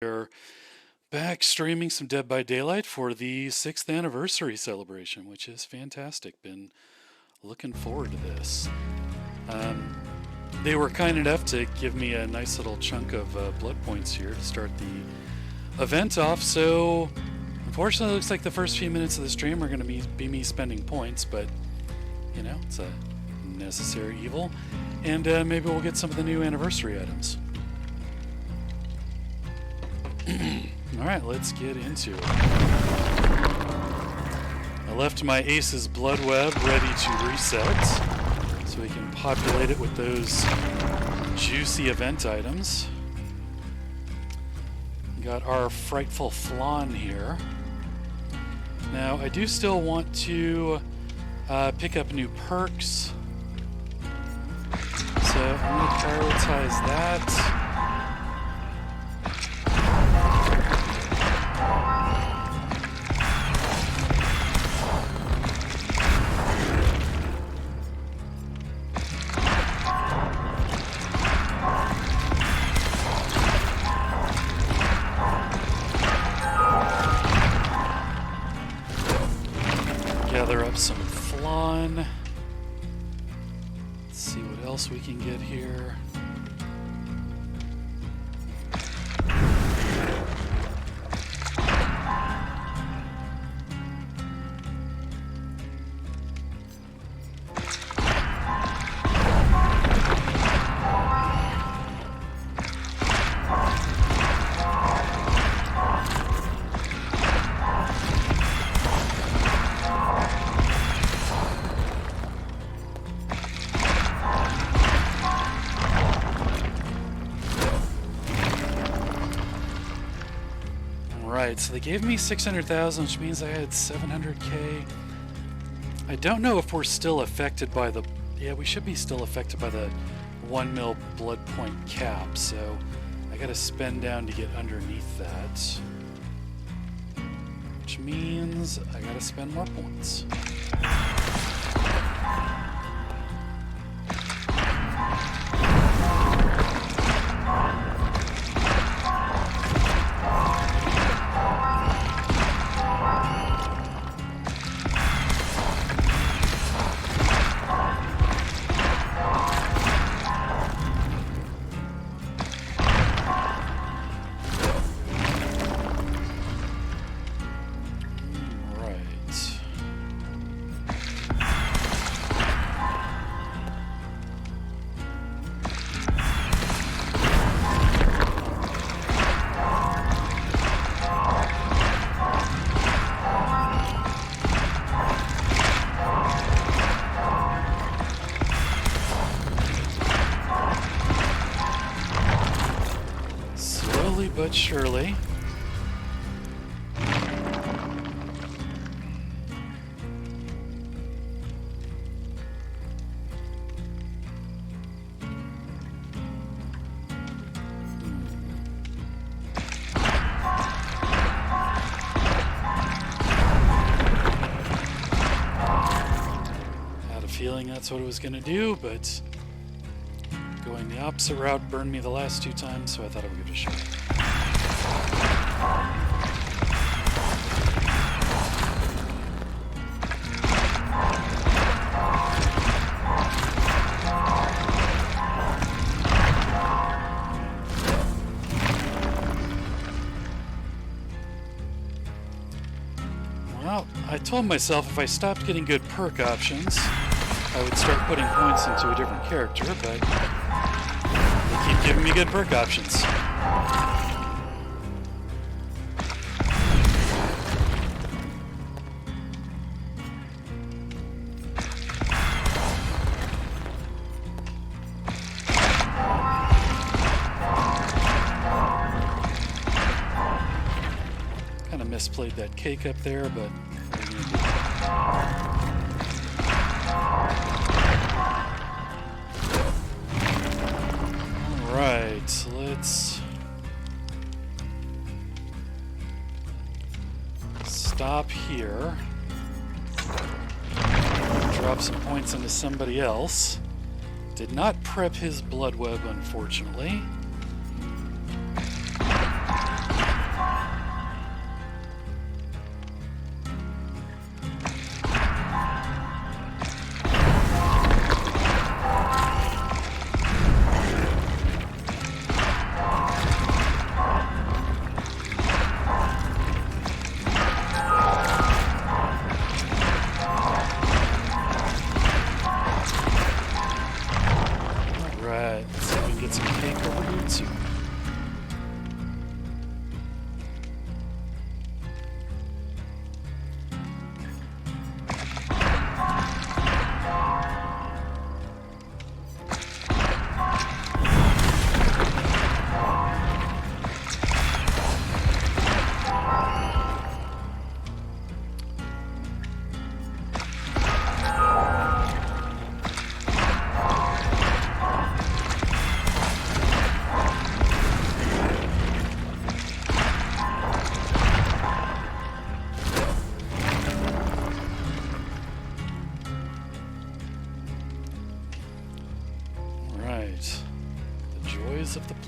We're back streaming some Dead by Daylight for the 6th anniversary celebration, which is fantastic. Been looking forward to this. They were kind enough to give me a nice little chunk of blood points here to start the event off, so unfortunately it looks like the first few minutes of the stream are going to be me spending points, but you know, it's a necessary evil, and maybe we'll get some of the new anniversary items. Alright, let's get into it. I left my Ace's Blood Web ready to reset, so we can populate it with those juicy event items. Got our Frightful Flan here. Now, I do still want to pick up new perks, so I'm going to prioritize that. Gather up some flan. Let's see what else we can get here. So they gave me 600,000, which means I had 700k. I don't know if we're still affected by the... Yeah, we should be still affected by the 1 mil blood point cap, so I gotta spend down to get underneath that. Which means I gotta spend more points. But surely. Had a feeling that's what it was going to do, but going the opposite route burned me the last 2 times, so I thought I would give it a shot. Well, I told myself if I stopped getting good perk options, I would start putting points into a different character, but they keep giving me good perk options. Kind of misplayed that cake up there, but alright, let's stop here. Drop some points into somebody else. Did not prep his blood web, unfortunately.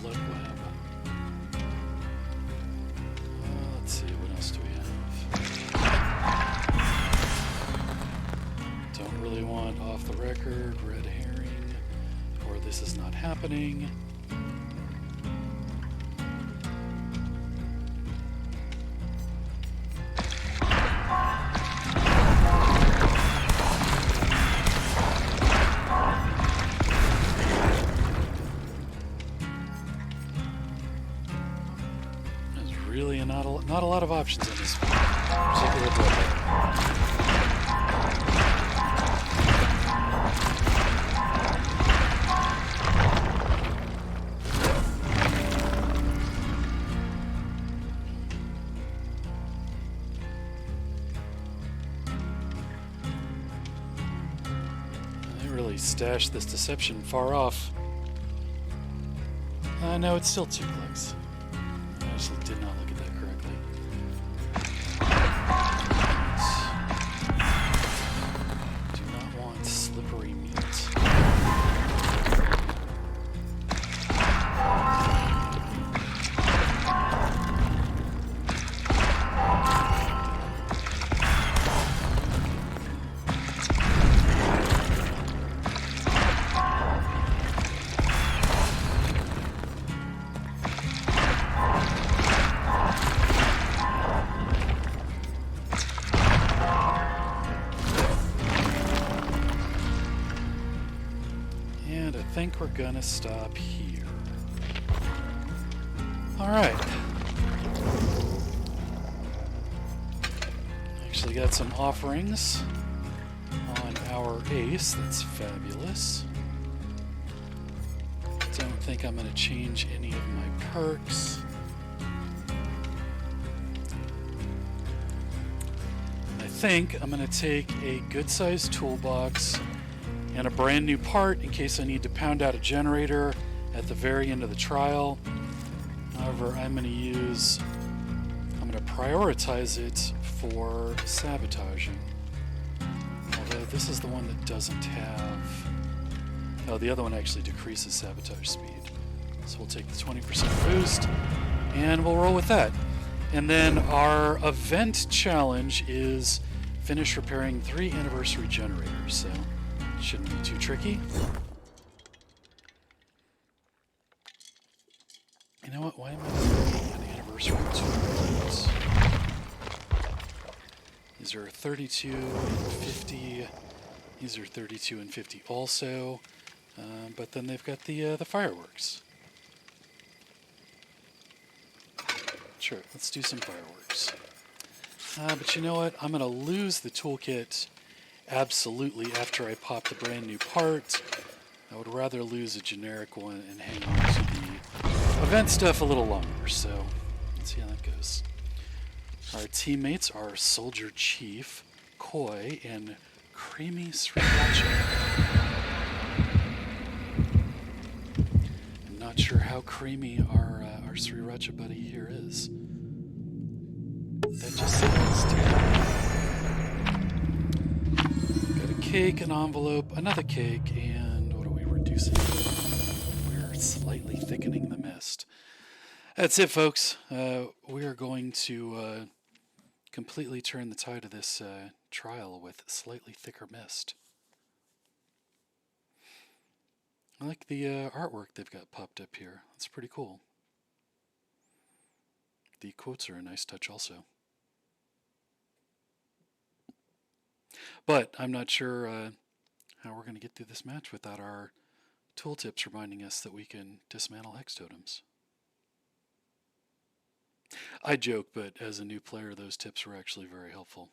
blood web. Let's see, what else do we have? Don't really want off the record, red herring, or this is not happening. Really not a lot of options in this particular book. They really stashed this deception far off. No, it's still 2 clicks. I actually did not look at that correctly. Do not want slippery meat. And I think we're gonna stop here. Alright. Actually got some offerings on our ace. That's fabulous. Don't think I'm gonna change any of my perks. I think I'm gonna take a good-sized toolbox and a brand new part in case I need to pound out a generator at the very end of the trial. However, I'm going to prioritize it for sabotaging. Although this is the one that doesn't have... Oh, the other one actually decreases sabotage speed. So we'll take the 20% boost and we'll roll with that. And then our event challenge is finish repairing 3 anniversary generators. So shouldn't be too tricky. You know what? Why am I doing an anniversary toolkit? These are 32 and 50. These are 32 and 50 also. But then they've got the fireworks. Sure, let's do some fireworks. But you know what? I'm going to lose the toolkit absolutely after I pop the brand new part. I would rather lose a generic one and hang on to the event stuff a little longer, so let's see how that goes. Our teammates are Soldier Chief, Koi, and Creamy Sriracha. I'm not sure how creamy our Sriracha buddy here is. That just sounds terrible. Cake, an envelope, another cake, and what are we reducing? We're slightly thickening the mist. That's it, folks. We are going to completely turn the tide of this trial with slightly thicker mist. I like the artwork they've got popped up here. That's pretty cool. The quotes are a nice touch also. But I'm not sure how we're going to get through this match without our tooltips reminding us that we can dismantle hex totems. I joke, but as a new player, those tips were actually very helpful.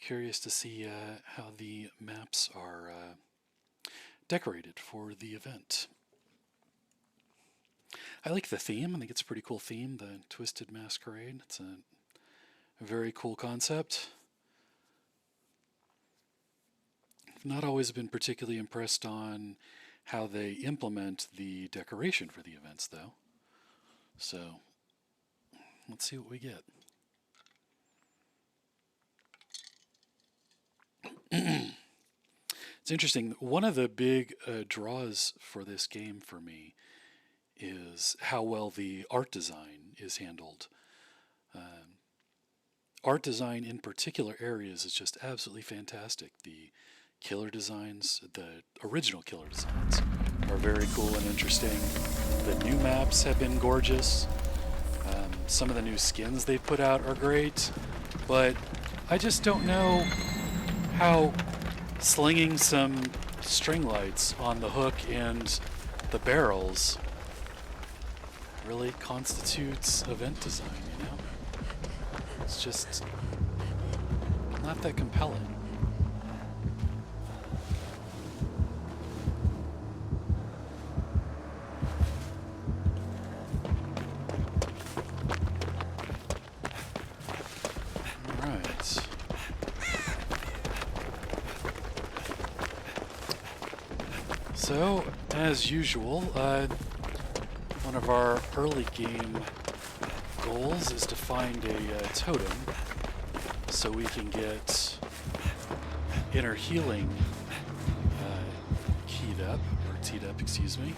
Curious to see how the maps are decorated for the event. I like the theme. I think it's a pretty cool theme, the Twisted Masquerade. It's a very cool concept. I've not always been particularly impressed on how they implement the decoration for the events, though. So let's see what we get. It's interesting. One of the big draws for this game for me is how well the art design is handled. Art design in particular areas is just absolutely fantastic. The killer designs, the original killer designs, are very cool and interesting. The new maps have been gorgeous. Some of the new skins they put out are great, but I just don't know how slinging some string lights on the hook and the barrels really constitutes event design, you know? It's just not that compelling. So, as usual, one of our early game goals is to find a totem so we can get inner healing teed up, excuse me.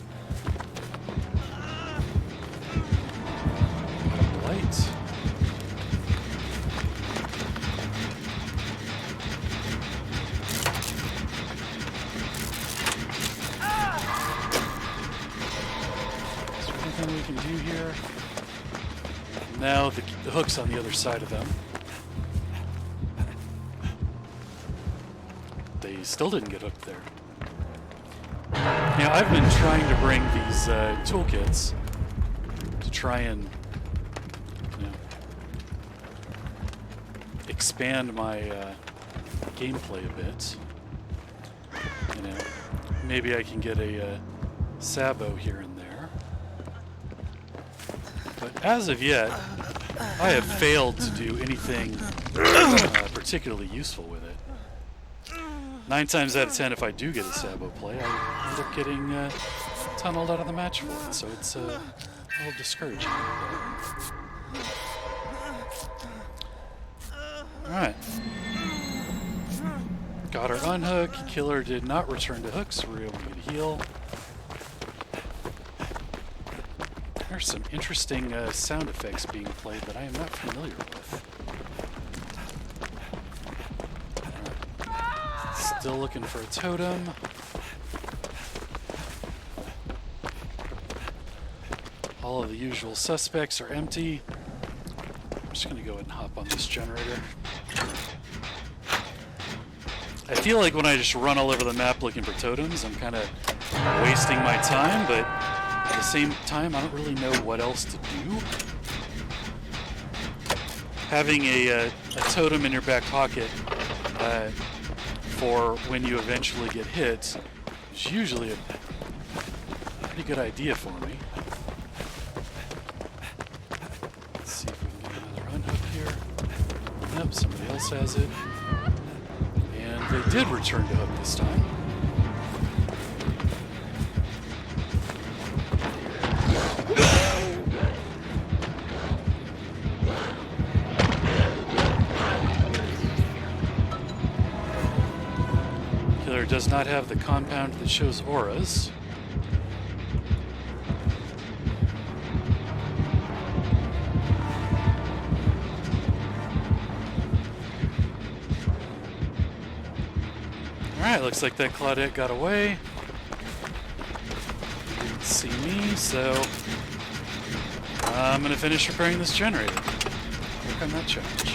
Light. We can do here. Now the hook's on the other side of them. They still didn't get hooked there. Now I've been trying to bring these toolkits to try and, you know, expand my gameplay a bit. You know, maybe I can get a sabot here and there. But as of yet, I have failed to do anything particularly useful with it. 9 times out of 10, if I do get a sabot play, I end up getting tunneled out of the match for it. So it's a little discouraging. Alright. Got her unhook. Killer did not return to hook, so we're able to get a heal. There's some interesting sound effects being played that I am not familiar with. Right. Still looking for a totem. All of the usual suspects are empty. I'm just going to go ahead and hop on this generator. I feel like when I just run all over the map looking for totems, I'm kind of wasting my time, but at the same time, I don't really know what else to do. Having a totem in your back pocket for when you eventually get hit is usually a pretty good idea for me. Let's see if we can get another unhook here. Nope, somebody else has it. And they did return to hook this time. Killer does not have the compound that shows auras. Alright, looks like that Claudette got away. Didn't see me, so I'm going to finish repairing this generator. Work on that challenge.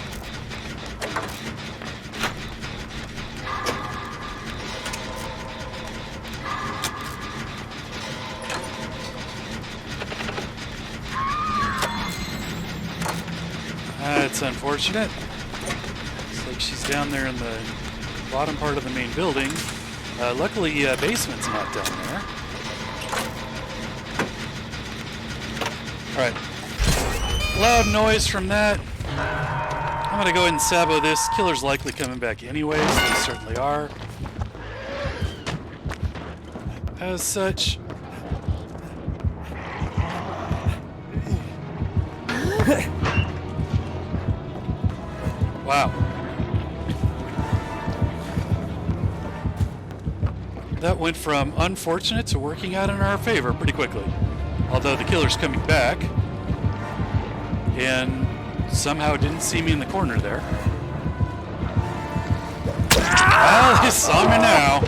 It's unfortunate. Looks like she's down there in the bottom part of the main building. Luckily, basement's not down there. Alright. Loud noise from that. I'm going to go ahead and sabot this. Killer's likely coming back anyways. They certainly are. As such, Wow. That went from unfortunate to working out in our favor pretty quickly. Although the killer's coming back and somehow didn't see me in the corner there. Well, he saw me now.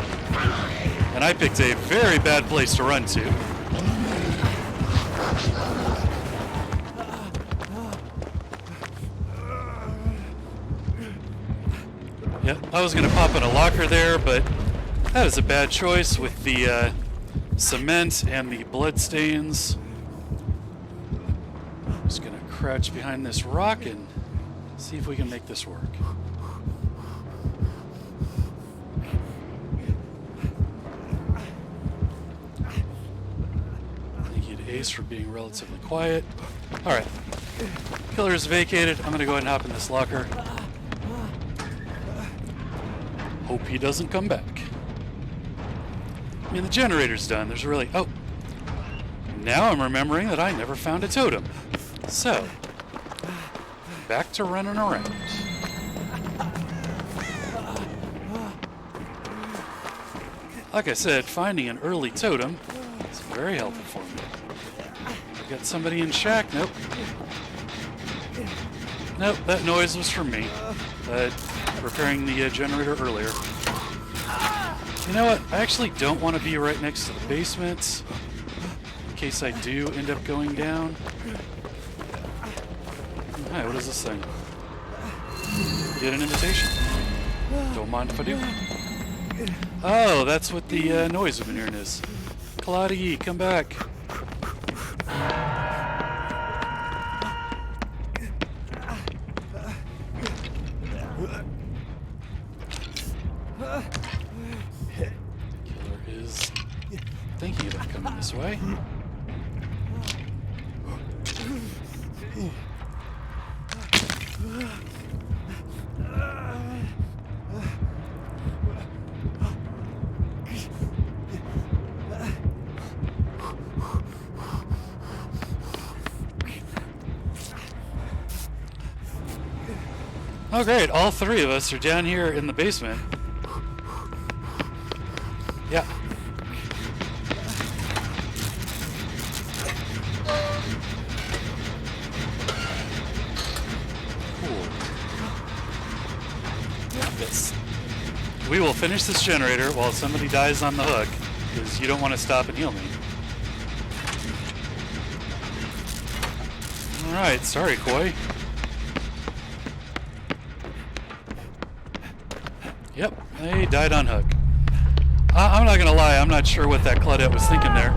And I picked a very bad place to run to. Yep, I was going to pop in a locker there, but that is a bad choice with the cement and the blood stains. I'm just going to crouch behind this rock and see if we can make this work. Thank you to Ace for being relatively quiet. Alright, killer is vacated. I'm going to go ahead and hop in this locker. Hope he doesn't come back. I mean, the generator's done. There's really... Oh. Now I'm remembering that I never found a totem. So, back to running around. Like I said, finding an early totem is very helpful for me. I got somebody in shack. Nope. Nope, that noise was from me. Repairing the generator earlier. You know what? I actually don't want to be right next to the basement in case I do end up going down. Hi, what is this thing? Get an invitation. Don't mind if I do. Oh, that's what the noise we've been hearing is. Claudie, come back. Killer is thinking about coming this way. Oh great, all three of us are down here in the basement. Yeah. Cool. Yes. We will finish this generator while somebody dies on the hook, because you don't want to stop and heal me. Alright, sorry, Koi. Yep, they died on hook. I'm not gonna lie, I'm not sure what that Claudette was thinking there.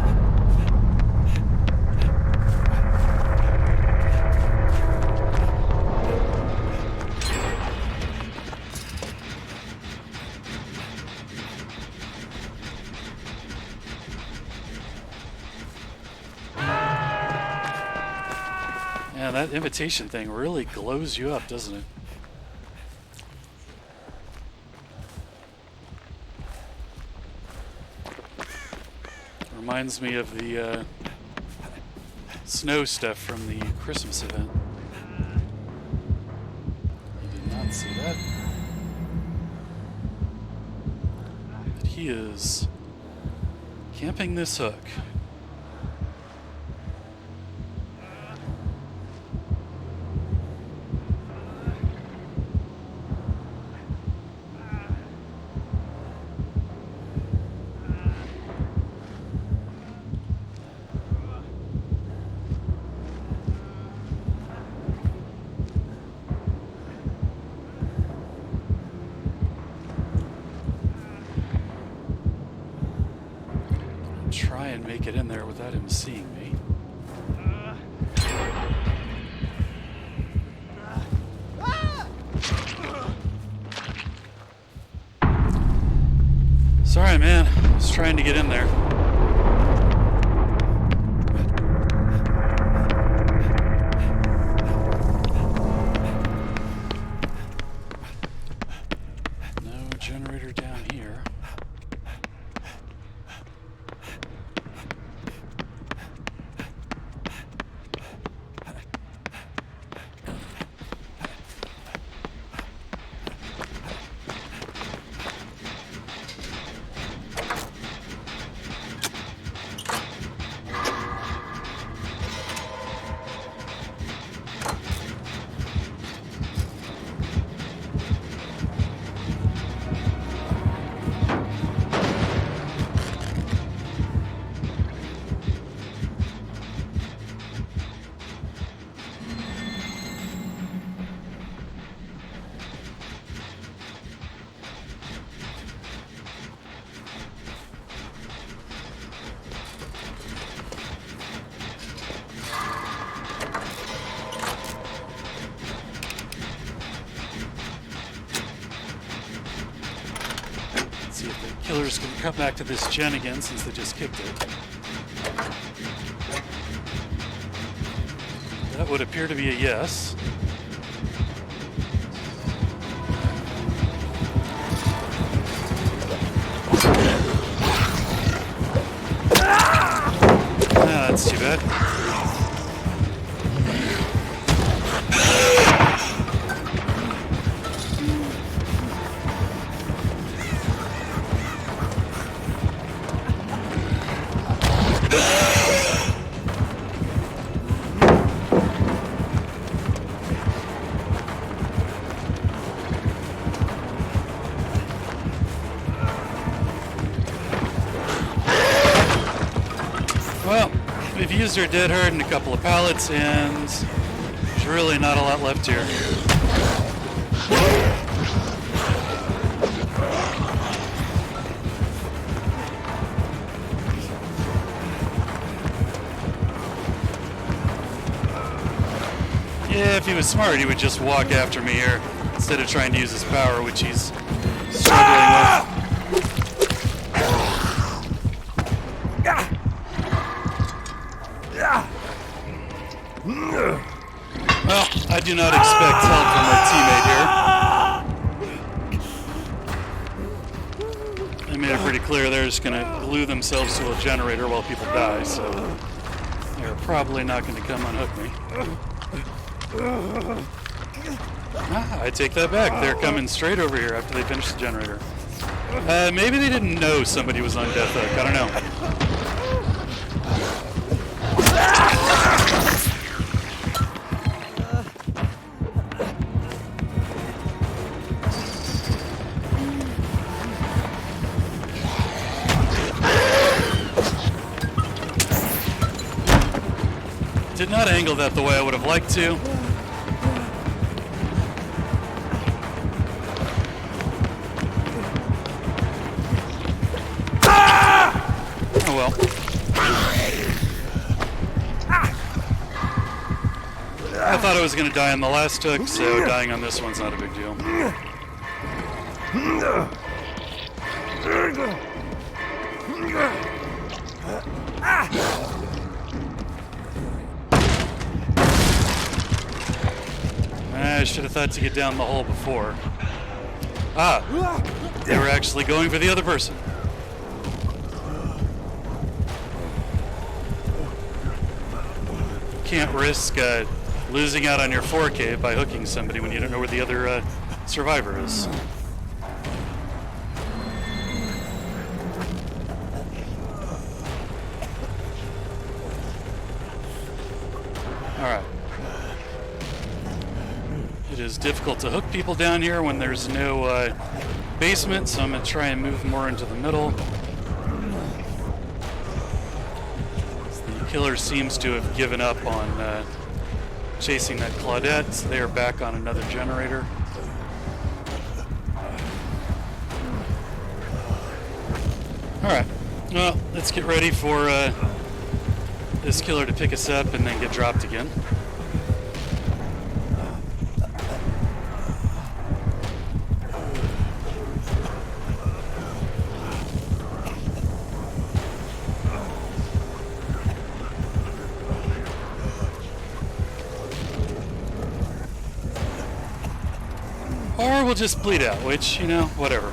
Yeah, that invitation thing really glows you up, doesn't it? Reminds me of the snow stuff from the Christmas event. You did not see that. But he is camping this hook. Try and make it in there without him seeing me. Sorry, man. I was trying to get in there. No generator down here. Killer's gonna come back to this gen again since they just kicked it. That would appear to be a yes. Ah, that's too bad. Well, we've used our dead hard and a couple of pallets, and there's really not a lot left here. Yeah, if he was smart, he would just walk after me here instead of trying to use his power, which he's struggling with. Well, I do not expect help from our teammate here. They made it pretty clear they're just going to glue themselves to a generator while people die, so they're probably not going to come unhook me. Ah, I take that back. They're coming straight over here after they finish the generator. Maybe they didn't know somebody was on death hook. I don't know. Did not angle that the way I would have liked to. Oh well. I thought I was going to die on the last hook, so dying on this one's not a big deal. I should have thought to get down the hole before. Ah, they were actually going for the other person. Can't risk losing out on your 4K by hooking somebody when you don't know where the other survivor is. Alright. It is difficult to hook people down here when there's no basement, so I'm going to try and move more into the middle. The killer seems to have given up on chasing that Claudette, so they are back on another generator. Alright, well, let's get ready for this killer to pick us up and then get dropped again. Or we'll just bleed out, which, you know, whatever.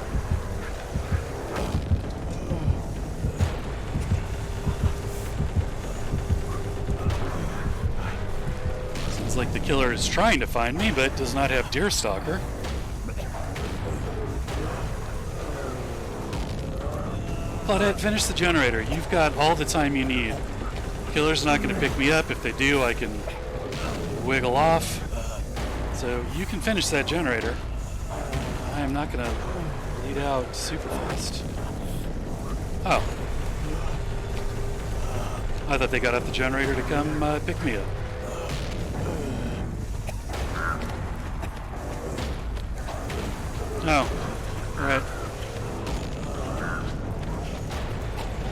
Seems like the killer is trying to find me, but does not have Deerstalker. Claudette, finish the generator. You've got all the time you need. Killer's not going to pick me up. If they do, I can wiggle off. So you can finish that generator. I am not going to bleed out super fast. Oh. I thought they got out the generator to come pick me up. Oh. Right.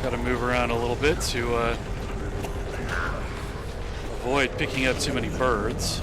Got to move around a little bit to avoid picking up too many birds.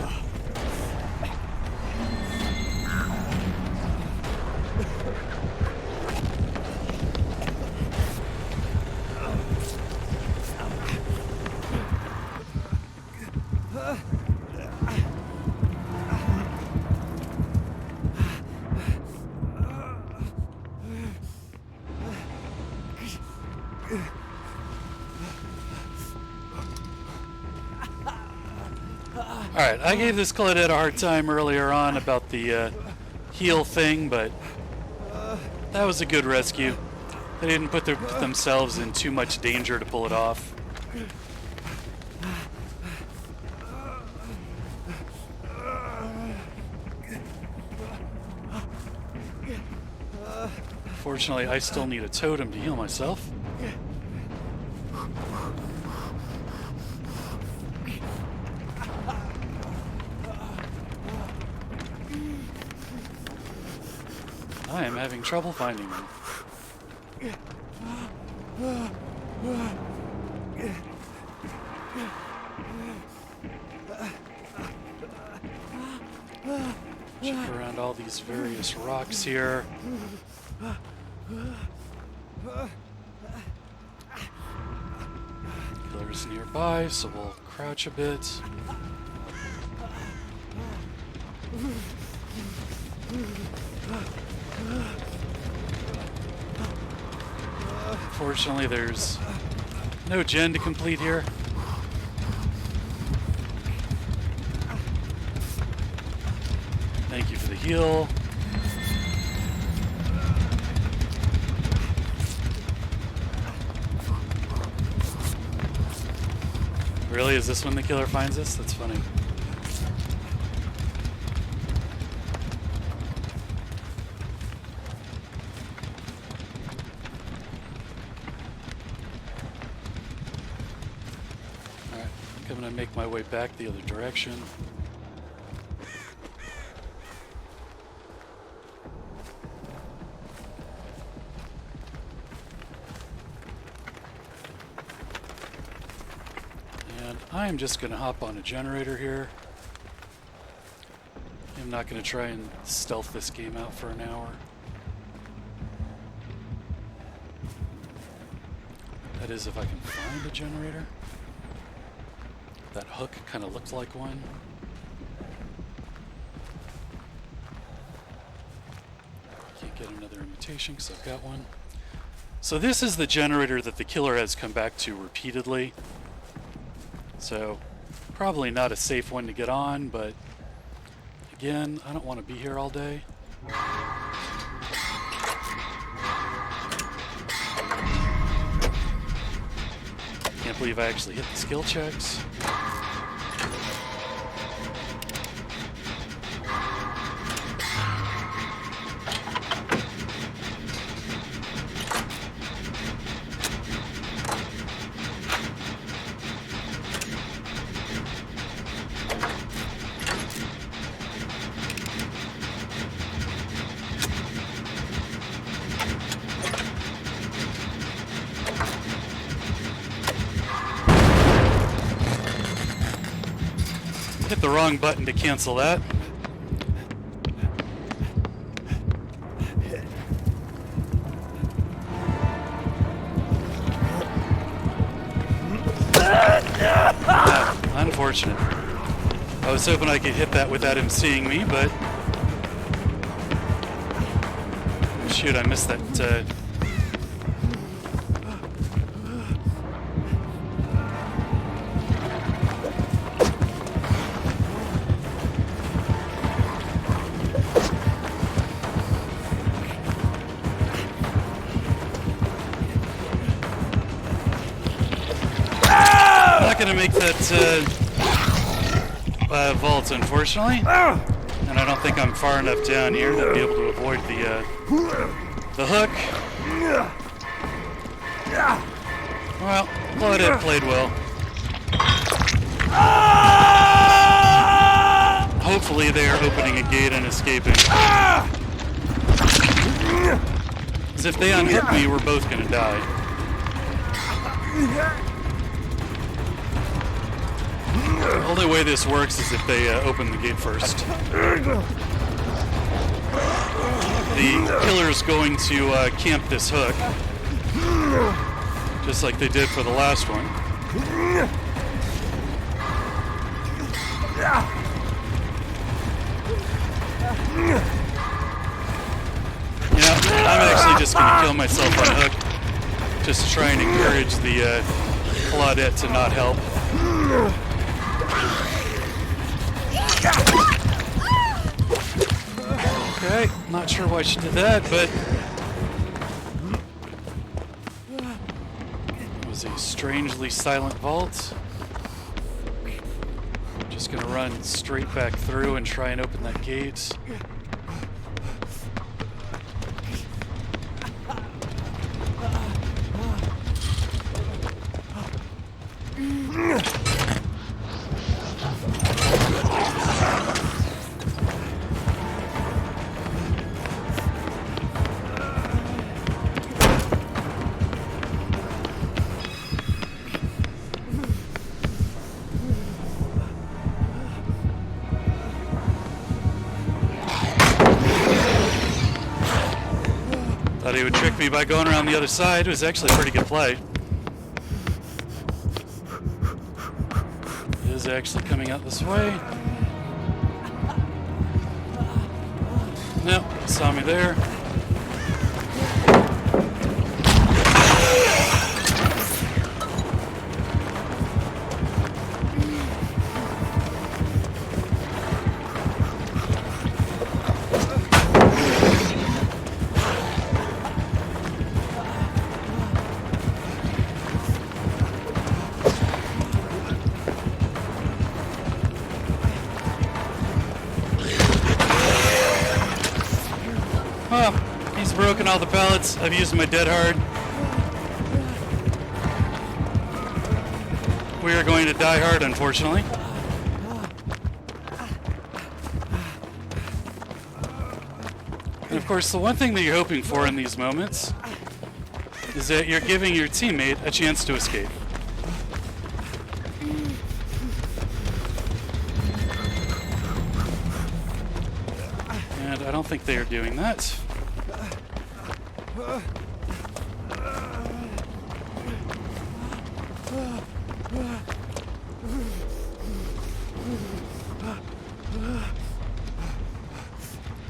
Alright, I gave this Claudette a hard time earlier on about the heal thing, but that was a good rescue. They didn't put themselves in too much danger to pull it off. Fortunately, I still need a totem to heal myself. I am having trouble finding them. Check around all these various rocks here. Killer's nearby, so we'll crouch a bit. Fortunately, there's no gen to complete here. Thank you for the heal. Really? Is this when the killer finds us? That's funny. Alright, I'm gonna make my way back the other direction. I'm just going to hop on a generator here. I'm not going to try and stealth this game out for an hour. That is, if I can find a generator. That hook kind of looked like one. Can't get another invitation because I've got one. So this is the generator that the killer has come back to repeatedly. So, probably not a safe one to get on, but again, I don't want to be here all day. Can't believe I actually hit the skill checks. Hit the wrong button to cancel that. Unfortunate. I was hoping I could hit that without him seeing me, but shoot, I missed that. Gonna make that vault, unfortunately, and I don't think I'm far enough down here to be able to avoid the hook. Well, Claudette played well. Hopefully they are opening a gate and escaping. Because if they unhook me, we're both gonna die. The only way this works is if they open the gate first. The killer's going to camp this hook, just like they did for the last one. Yeah, I'm actually just going to kill myself on hook, just to try and encourage the Claudette to not help. Okay, not sure why she did that, but it was a strangely silent vault. Just gonna run straight back through and try and open that gate. Thought he would trick me by going around the other side. It was actually a pretty good play. He is actually coming out this way. Nope, saw me there. Well, he's broken all the pallets. I've used my dead hard. We are going to die hard, unfortunately. And of course, the one thing that you're hoping for in these moments is that you're giving your teammate a chance to escape. And I don't think they are doing that.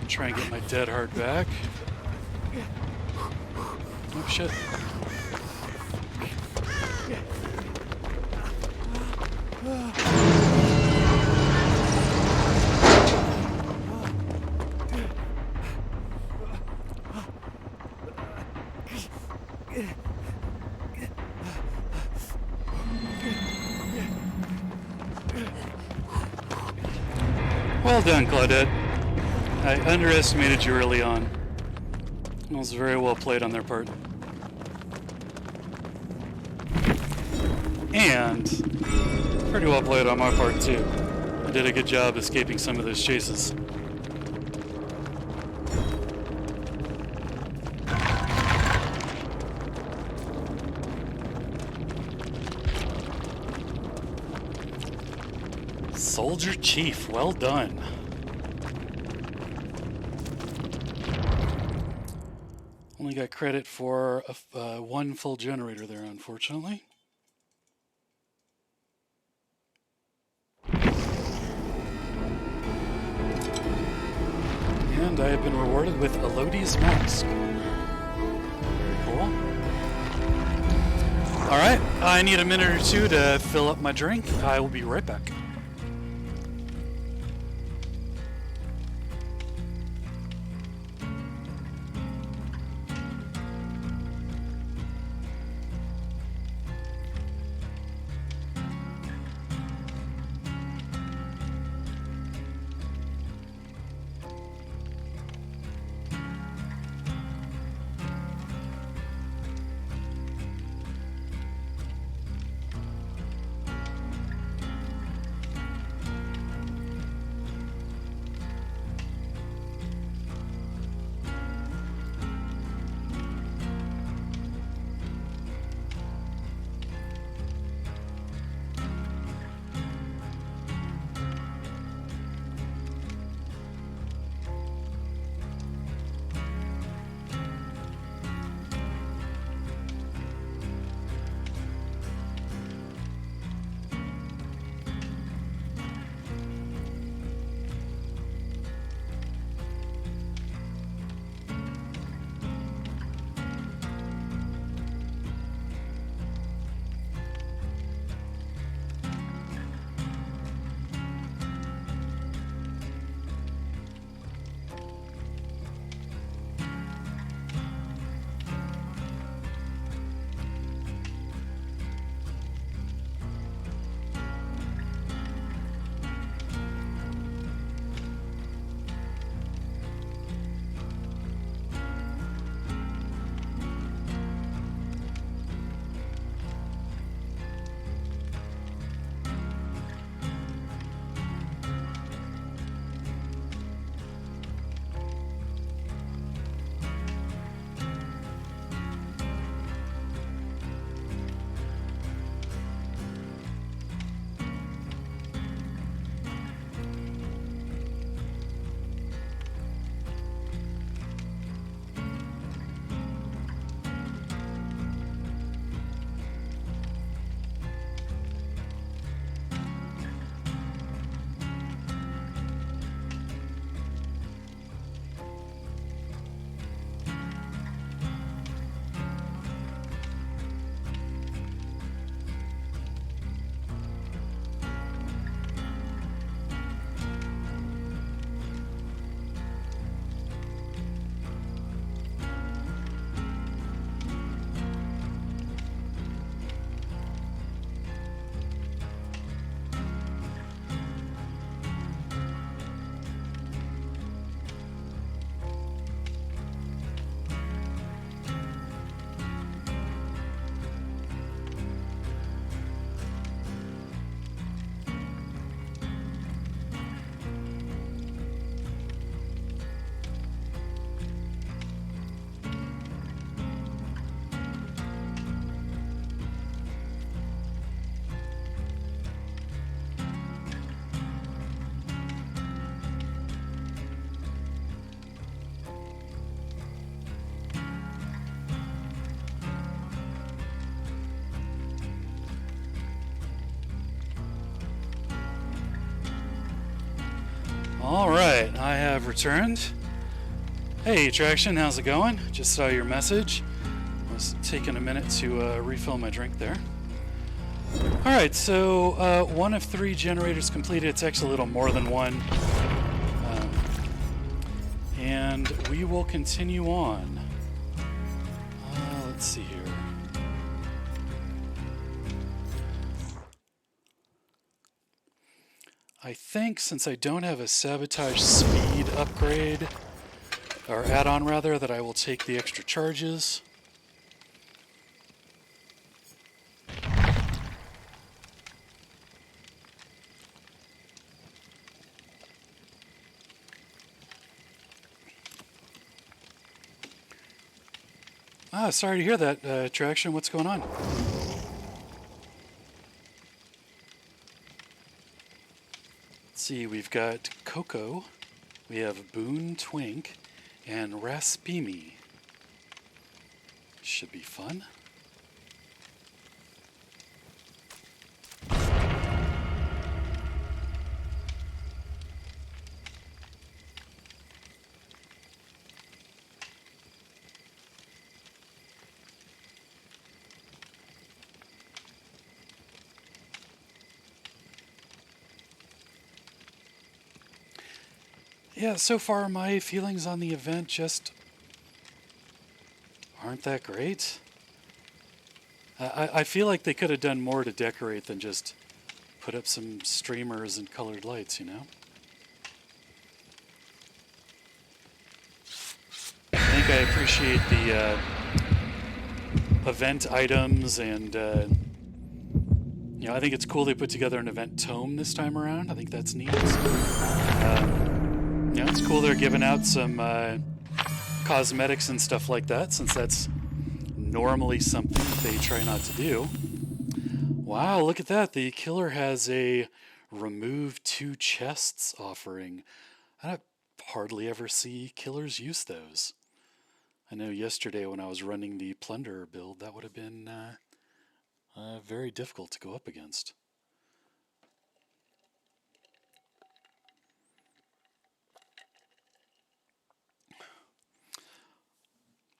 Try and get my dead hard back. Oh shit. Well done, Claudette. I underestimated you early on. It was very well played on their part. And pretty well played on my part too. I did a good job escaping some of those chases. Soldier Chief, well done. Only got credit for one full generator there, unfortunately. And I have been rewarded with Elodie's mask. Very cool. Alright, I need a minute or two to fill up my drink. I will be right back. Alright, I have returned. Hey Traction, how's it going? Just saw your message. I was taking a minute to refill my drink there. Alright, so 1 of 3 generators completed. It's actually a little more than 1. And we will continue on. Let's see here. I think since I don't have a sabotage speed upgrade, or add-on rather, that I will take the extra charges. Sorry to hear that, Traction. What's going on? Let's see, we've got Coco, we have Boone Twink, and Raspimi. Should be fun. Yeah, so far my feelings on the event just aren't that great. I feel like they could have done more to decorate than just put up some streamers and colored lights, you know? I think I appreciate the event items and, you know, I think it's cool they put together an event tome this time around. I think that's neat. Yeah, it's cool they're giving out some cosmetics and stuff like that, since that's normally something they try not to do. Wow, look at that. The killer has a remove 2 chests offering. I hardly ever see killers use those. I know yesterday when I was running the Plunderer build, that would have been very difficult to go up against.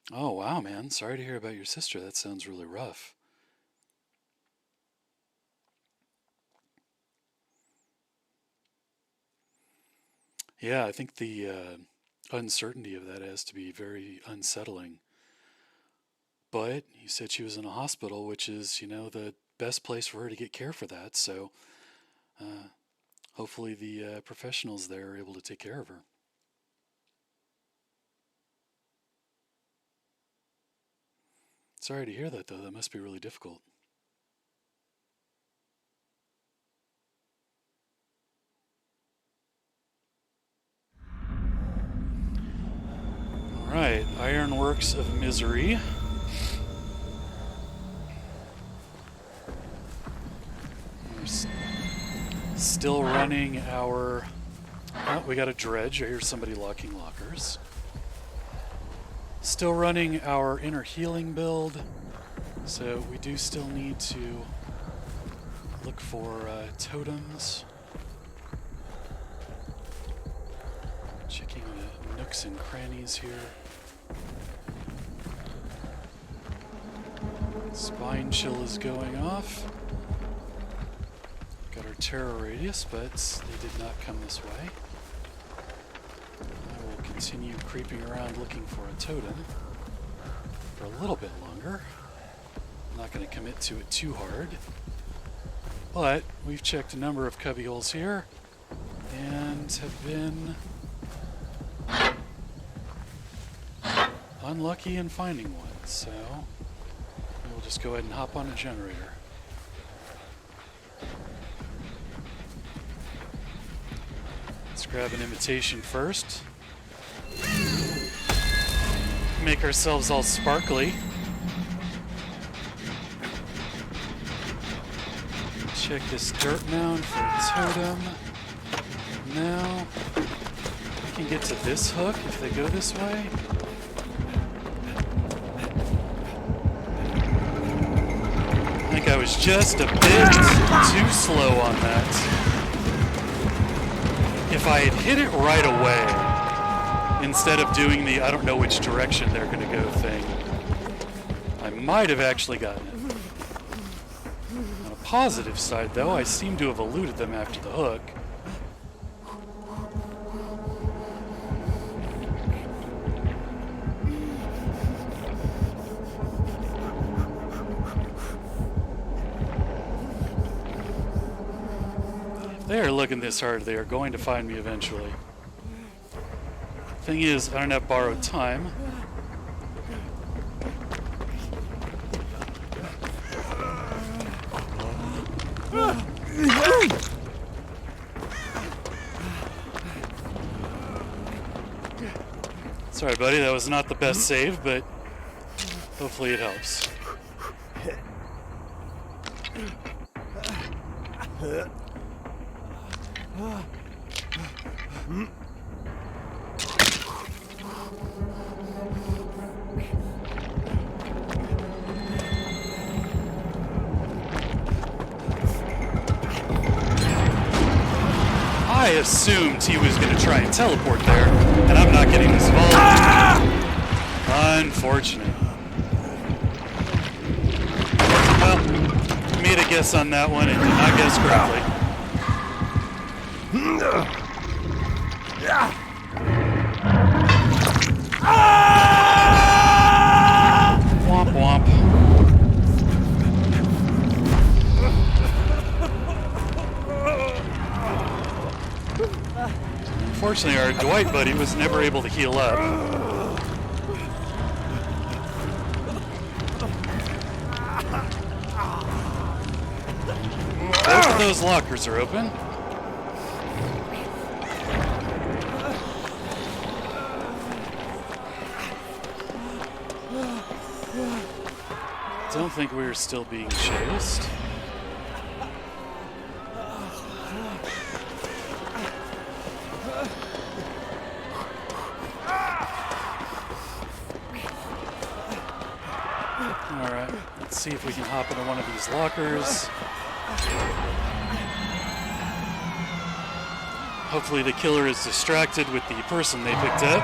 Oh, wow, man. Sorry to hear about your sister. That sounds really rough. Yeah, I think the uncertainty of that has to be very unsettling. But you said she was in a hospital, which is, you know, the best place for her to get care for that. So hopefully the professionals there are able to take care of her. Sorry to hear that, though. That must be really difficult. All right, Ironworks of Misery. We're still running our... Oh, we got a dredge. I hear somebody locking lockers. Still running our inner healing build, so we do still need to look for totems. Checking the nooks and crannies here. Spine chill is going off. Got our terror radius, but they did not come this way. Continue creeping around looking for a totem for a little bit longer. I'm not going to commit to it too hard, but we've checked a number of cubby holes here and have been unlucky in finding one, so we'll just go ahead and hop on a generator. Let's grab an invitation first. Make ourselves all sparkly. Check this dirt mound for a totem. Now, we can get to this hook if they go this way. I think I was just a bit too slow on that. If I had hit it right away, instead of doing the I don't know which direction they're going to go thing, I might have actually gotten it. On a positive side, though, I seem to have eluded them after the hook. They are looking this hard, they are going to find me eventually. Thing is, I don't have borrowed time. Sorry, buddy, that was not the best save, but hopefully it helps. I assumed he was going to try and teleport there, and I'm not getting this involved. Unfortunate. Well, made a guess on that one and did not guess correctly. Womp womp. Unfortunately, our Dwight buddy was never able to heal up. Both of those lockers are open. Don't think we are still being chased. Alright, let's see if we can hop into one of these lockers. Hopefully the killer is distracted with the person they picked up.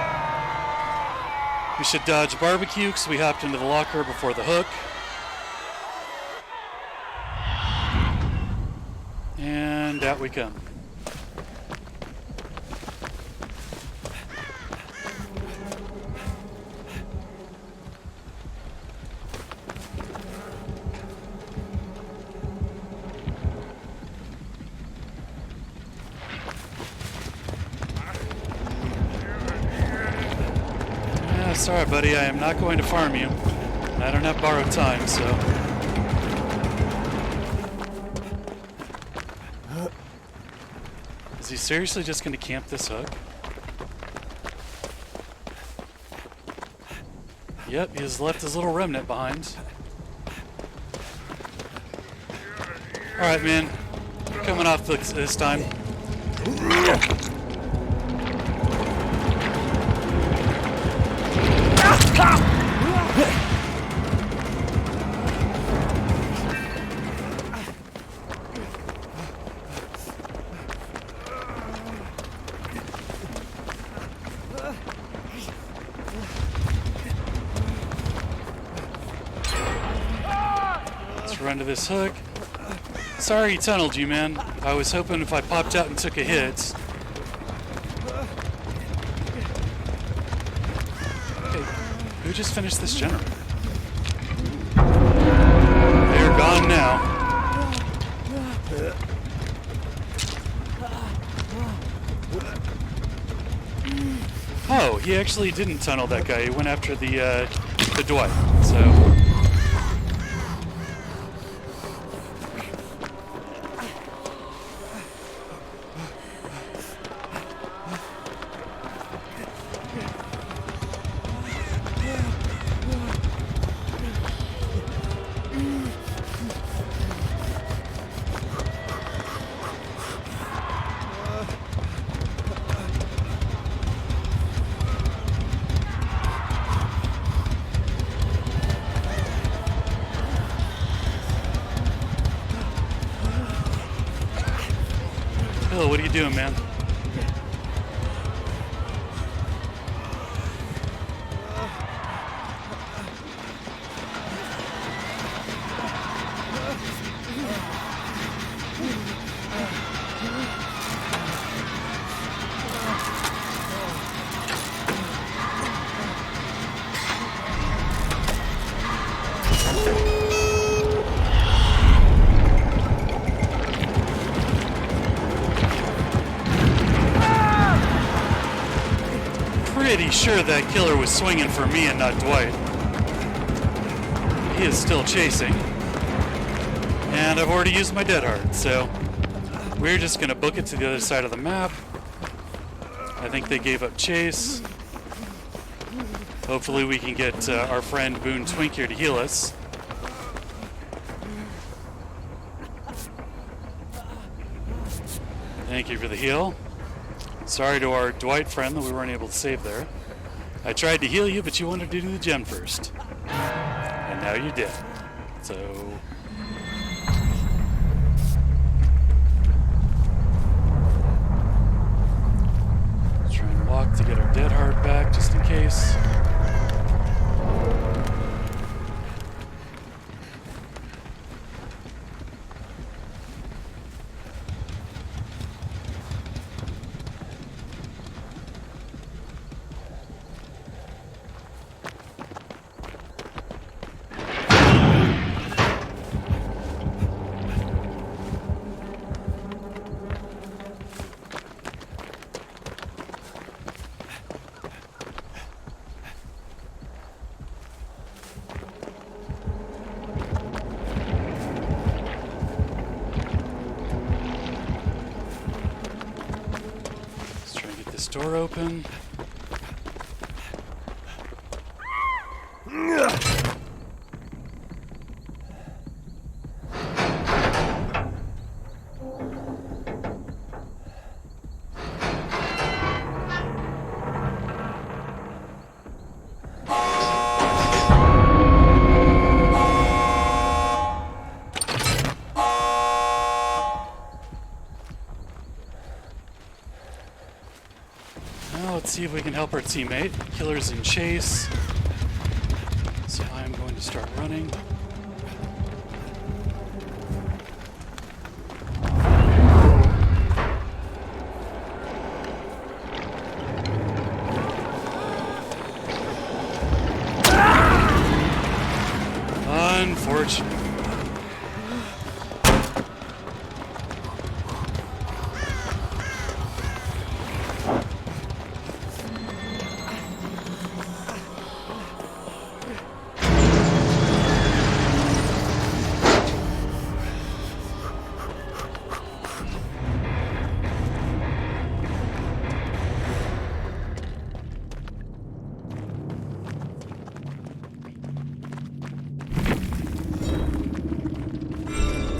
We should dodge barbecue because we hopped into the locker before the hook. And out we come. Sorry, buddy, I am not going to farm you. I don't have borrowed time, so... Is he seriously just going to camp this hook? Yep, he has left his little remnant behind. Alright, man. Coming off this time. Let's run to this hook. Sorry he tunneled you, man. I was hoping if I popped out and took a hit. Who just finished this generator? They're gone now. Oh, he actually didn't tunnel that guy. He went after the Dwight. So. Hello, what are you doing, man? pretty sure that killer was swinging for me and not Dwight. He is still chasing. And I've already used my dead heart, so we're just going to book it to the other side of the map. I think they gave up chase. Hopefully we can get our friend Boone Twink here to heal us. Thank you for the heal. Sorry to our Dwight friend that we weren't able to save there. I tried to heal you, but you wanted to do the gem first. And now you're dead. So... let's try and walk to get our dead heart back, just in case. Door open. Let's see if we can help our teammate. Killer's in chase. So I'm going to start running. Unfortunate.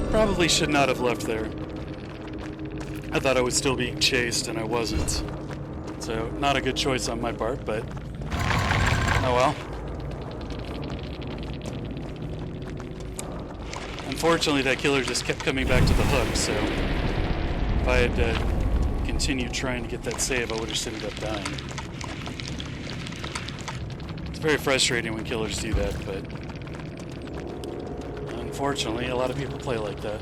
Probably should not have left there. I thought I was still being chased and I wasn't. So, not a good choice on my part, but oh well. Unfortunately, that killer just kept coming back to the hook, so if I had continued trying to get that save, I would have just ended up dying. It's very frustrating when killers do that, but unfortunately, a lot of people play like that.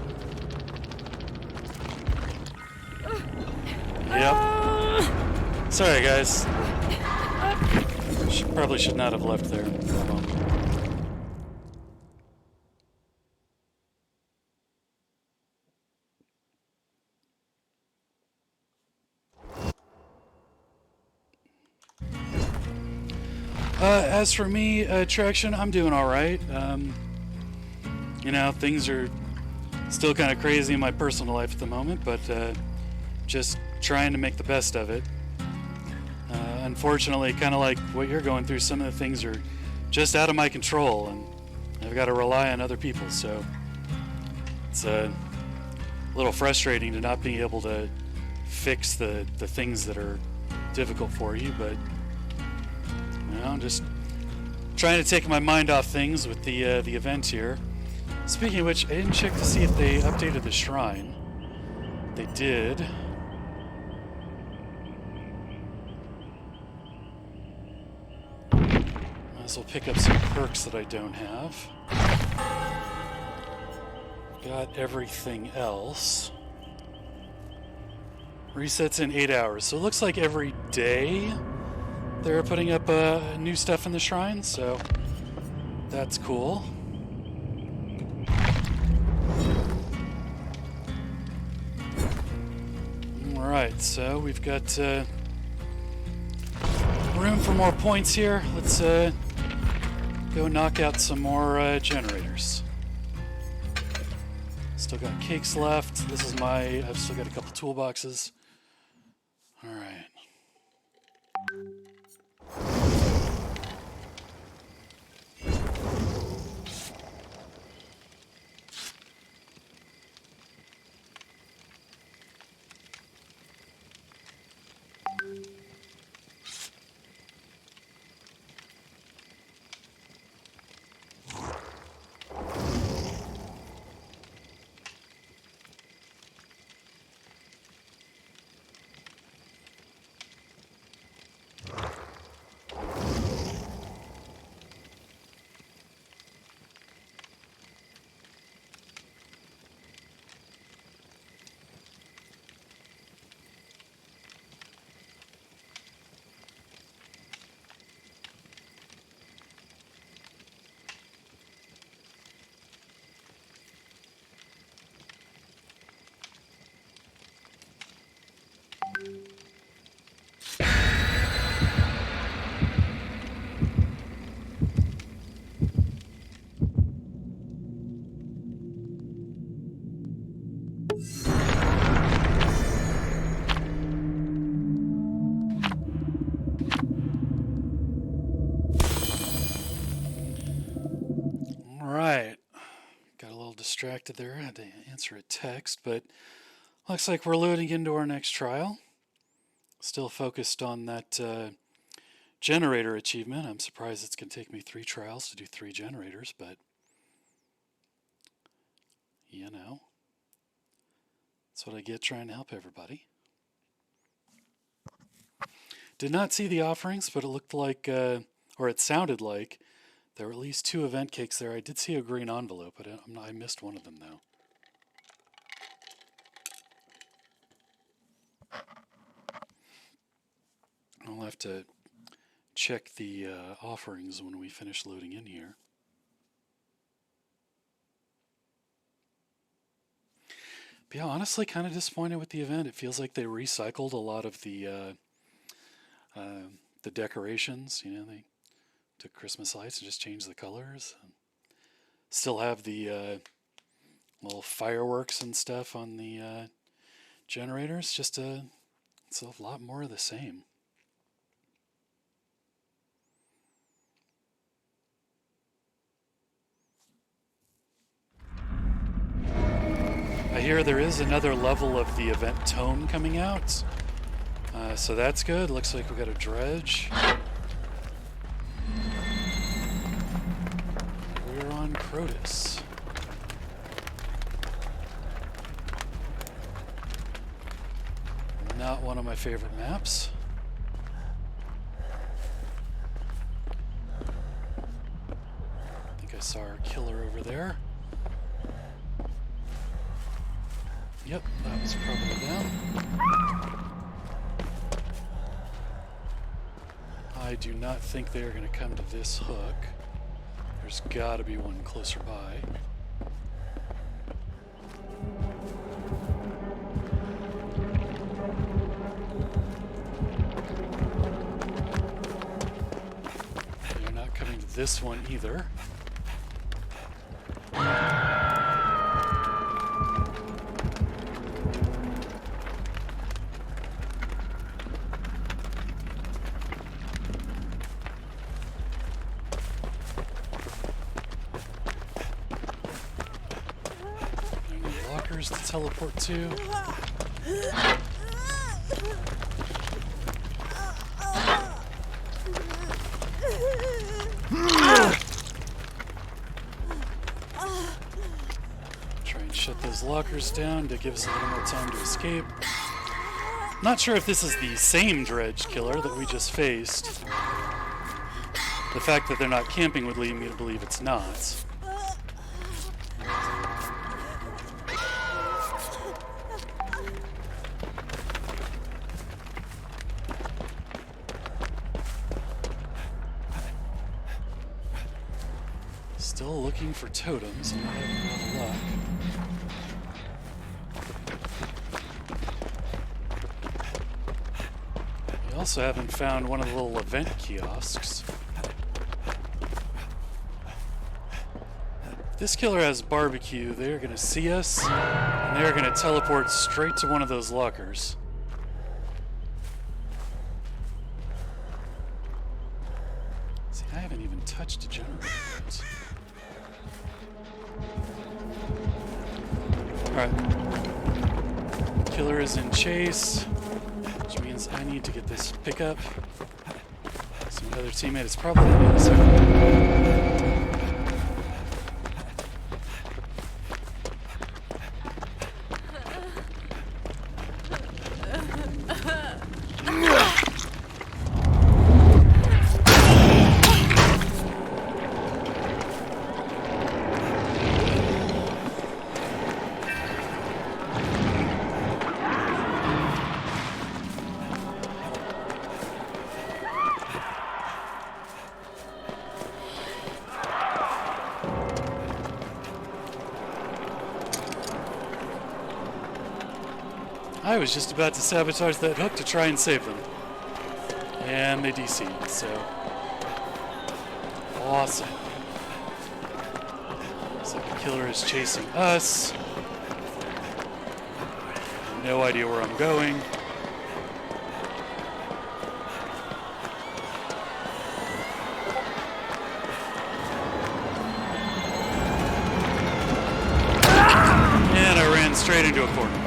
Yep. Sorry, guys. Probably should not have left there. As for me, Traction, I'm doing alright. You know, things are still kind of crazy in my personal life at the moment, but just trying to make the best of it. Unfortunately, kind of like what you're going through, some of the things are just out of my control, and I've got to rely on other people, so it's a little frustrating to not be able to fix the things that are difficult for you, but you know, just trying to take my mind off things with the event here. Speaking of which, I didn't check to see if they updated the shrine. They did. Might as well pick up some perks that I don't have. Got everything else. Resets in 8 hours. So it looks like every day they're putting up new stuff in the shrine, so that's cool. Alright, so we've got room for more points here. Let's go knock out some more generators. Still got cakes left. This is I've still got a couple toolboxes. All right. Distracted there. I had to answer a text, but looks like we're loading into our next trial. Still focused on that generator achievement. I'm surprised it's going to take me 3 trials to do 3 generators, but you know, that's what I get trying to help everybody. Did not see the offerings, but it looked like, or it sounded like, there were at least 2 event cakes there. I did see a green envelope, but I missed one of them, though. I'll have to check the offerings when we finish loading in here. But yeah, honestly, kind of disappointed with the event. It feels like they recycled a lot of the decorations. You know, they took Christmas lights and just changed the colors. Still have the little fireworks and stuff on the generators. Just it's a lot more of the same. I hear there is another level of the event tone coming out. So that's good. Looks like we got a dredge. We're on Crotus. Not one of my favorite maps. I think I saw our killer over there. Yep, that was probably them. I do not think they are going to come to this hook. There's got to be one closer by. They're not coming to this one either. To teleport to. Try and shut those lockers down to give us a little more time to escape. Not sure if this is the same dredge killer that we just faced. The fact that they're not camping would lead me to believe it's not. Still looking for totems. I'm not having a lot of luck. We Also haven't found one of the little event kiosks. If this killer has barbecue, they're gonna see us, and they're gonna teleport straight to one of those lockers. See, I haven't even touched a generator yet. Alright. Killer is in chase, which means I need to get this pickup. So my other teammate is probably on the other side. I was just about to sabotage that hook to try and save them. And they DC'd, so... Awesome. So the killer is chasing us. No idea where I'm going. And I ran straight into a corner.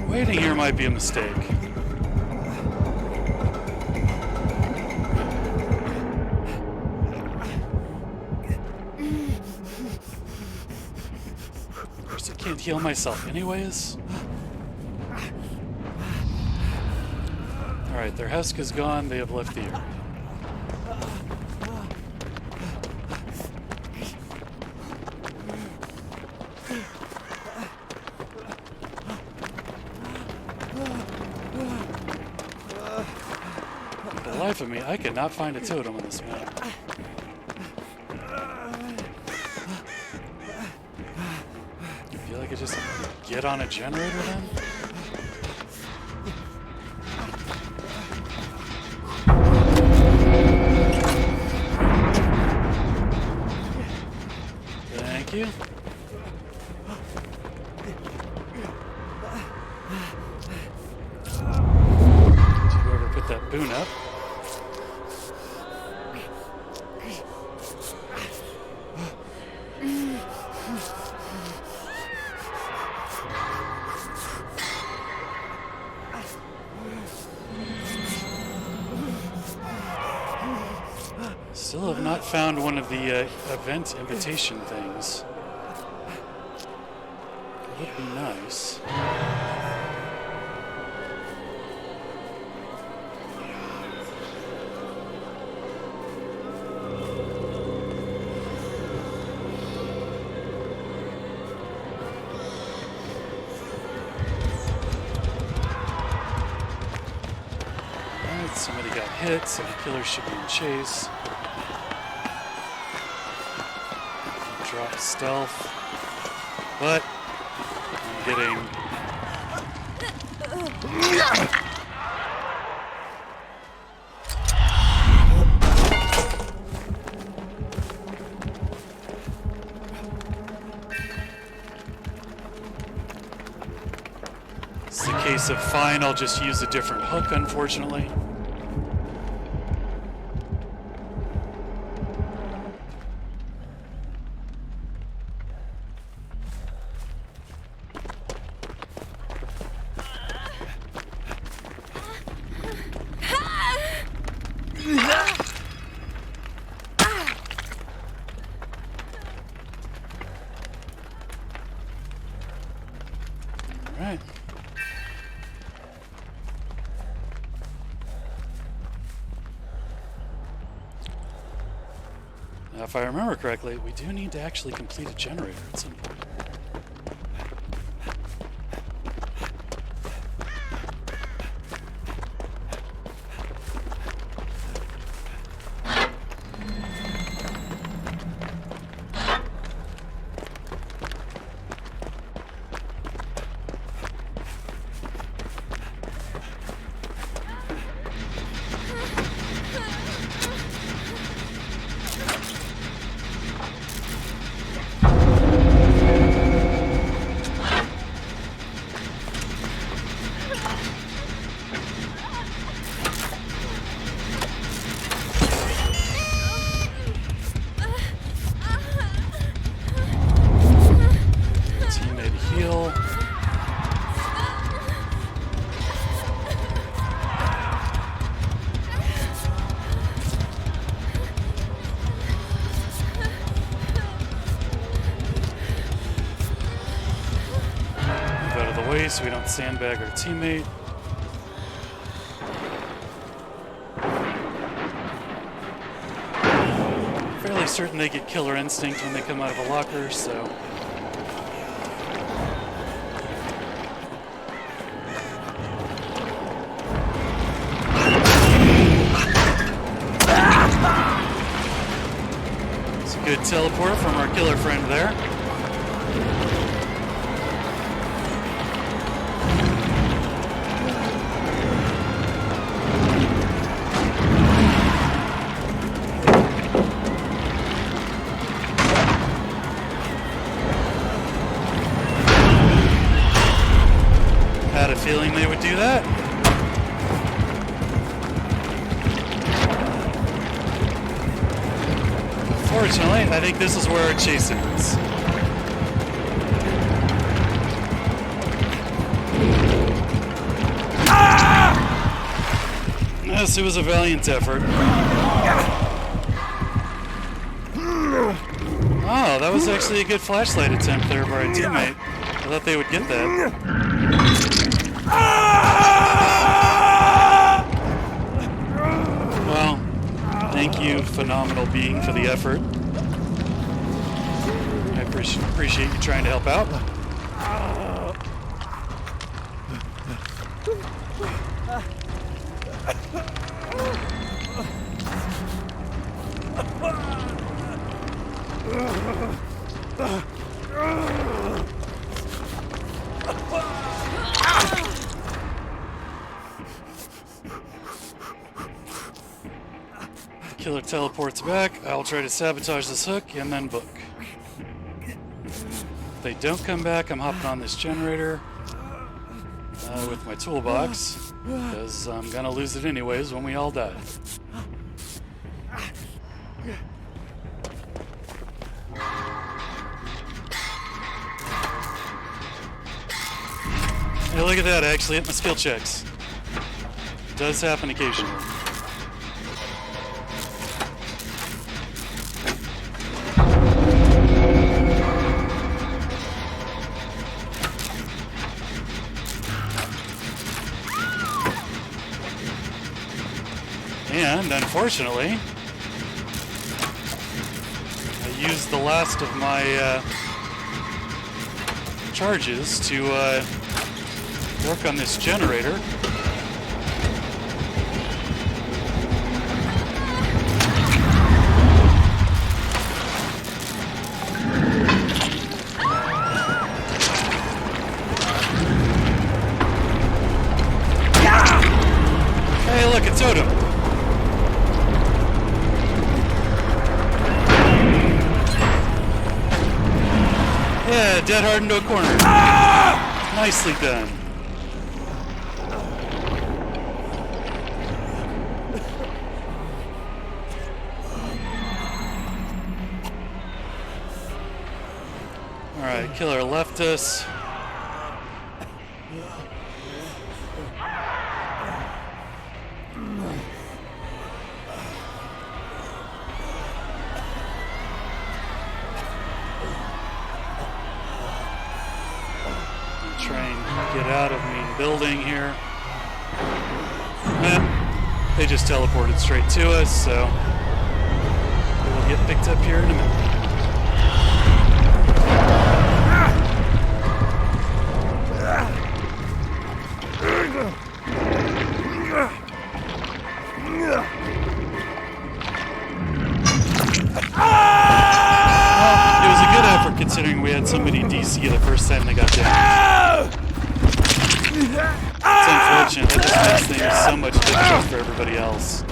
Waiting here might be a mistake. Of course, I can't heal myself anyways. Alright, their husk is gone. They have left the area. For the life of me, I cannot find a totem on this map. I feel like I just get on a generator then? Thank you. Whoever put that boon up. Still have not found one of the event invitation things. That would be nice. Alright, somebody got hit, so the killer should be in chase. Drop stealth, but I'm getting it's the case of fine, I'll just use a different hook, unfortunately. Alright. Now, if I remember correctly, we do need to actually complete a generator at some point. So we don't sandbag our teammate. Fairly certain they get killer instinct when they come out of a locker, so. It's a good teleport from our killer friend there. Feeling they would do that. Fortunately, I think this is where our chase ends. Yes, it was a valiant effort. Oh, that was actually a good flashlight attempt there by our teammate. I thought they would get that. Well, thank you, phenomenal being, for the effort. I appreciate you trying to help out. Killer teleports back. I'll try to sabotage this hook and then book. If they don't come back, I'm hopping on this generator with my toolbox, because I'm gonna lose it anyways when we all die. Hey, look at that, I actually hit my skill checks. It does happen occasionally. And unfortunately, I used the last of my charges to work on this generator. Hey, look, it's Totem. Yeah, dead hard into a corner. Ah! Nicely done. Alright, killer left us. Try and get out of main building here. They just teleported straight to us, so we'll get picked up here in a minute. Well, it was a good effort considering we had somebody DC the first time they got down. It's unfortunate. That just makes things so much difficult for everybody else.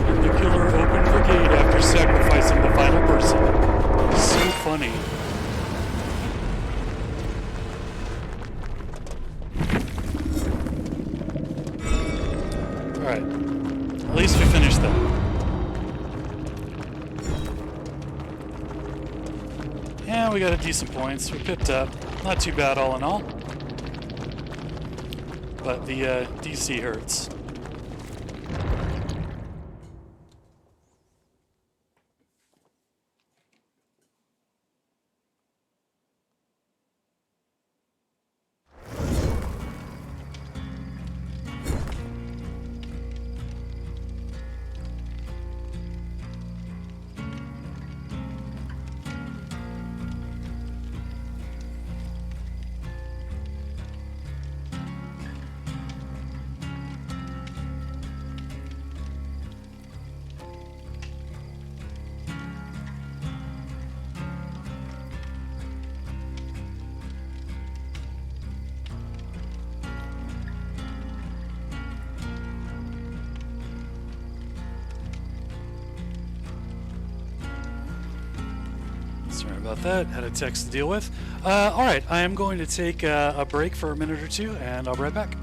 And the killer opened the gate after sacrificing the final person. So funny. Alright. At least we finished that. Yeah, we got a decent points. We picked up. Not too bad all in all. But the DC hurts. Sorry about that. Had a text to deal with. Alright, I am going to take a break for a minute or two, and I'll be right back.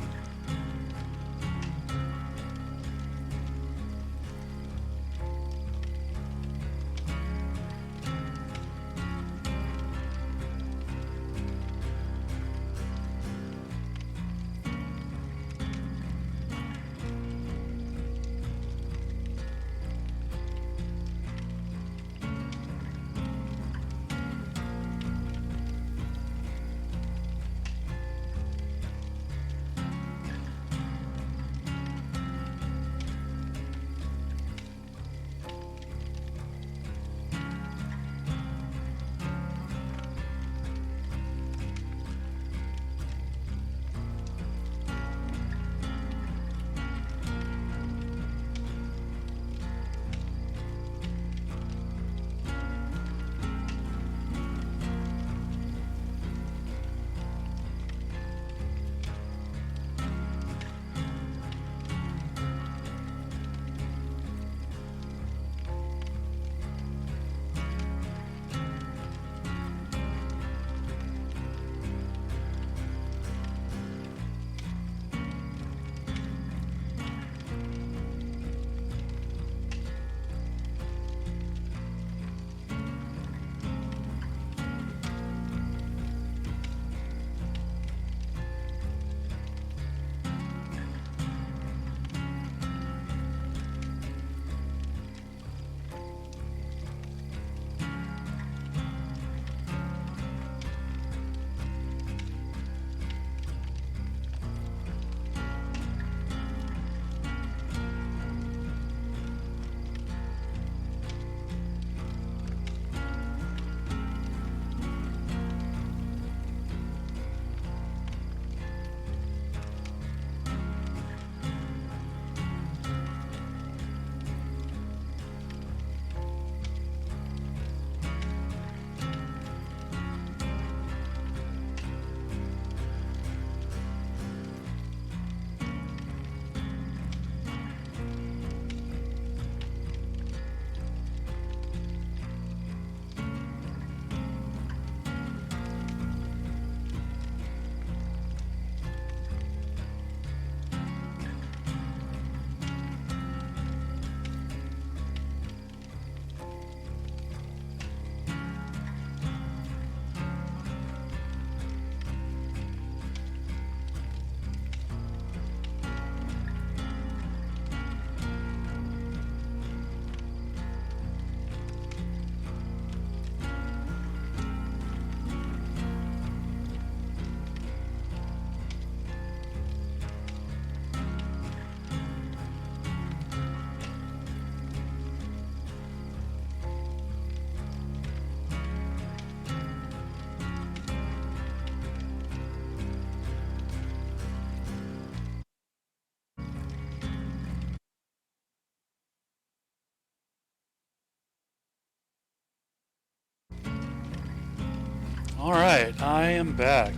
Alright, I am back.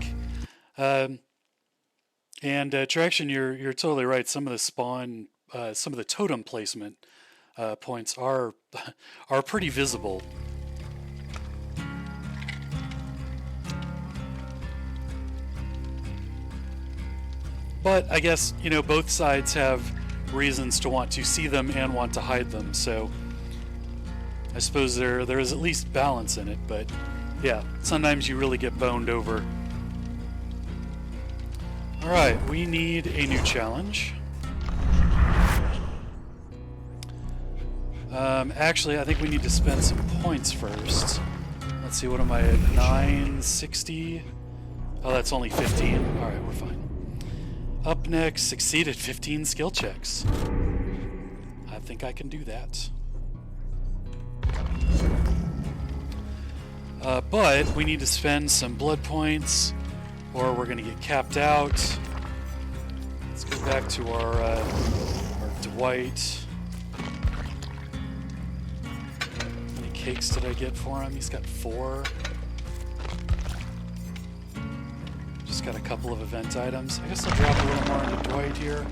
And Traction, you're totally right. Some of the spawn, some of the totem placement points are are pretty visible. But I guess, you know, both sides have reasons to want to see them and want to hide them, so I suppose there is at least balance in it, but yeah, sometimes you really get boned over. Alright, we need a new challenge. Actually, I think we need to spend some points first. Let's see, what am I at? 960? Oh, that's only 15. Alright, we're fine. Up next, succeeded 15 skill checks. I think I can do that. But we need to spend some blood points, or we're going to get capped out. Let's go back to our Dwight. How many cakes did I get for him? He's got 4. Just got a couple of event items. I guess I'll drop a little more into Dwight here.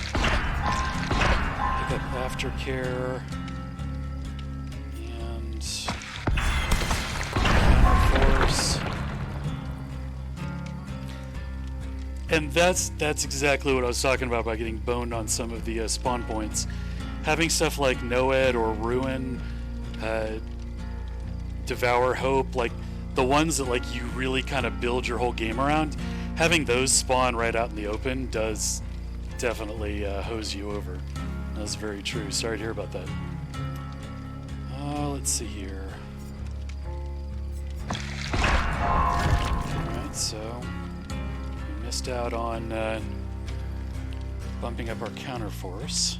Pick up aftercare. And force. And that's exactly what I was talking about by getting boned on some of the spawn points. Having stuff like Noed or Ruin, Devour Hope, like the ones that like you really kind of build your whole game around, having those spawn right out in the open does definitely hose you over. That's very true. Sorry to hear about that. Let's see here. Alright, so we missed out on bumping up our counterforce.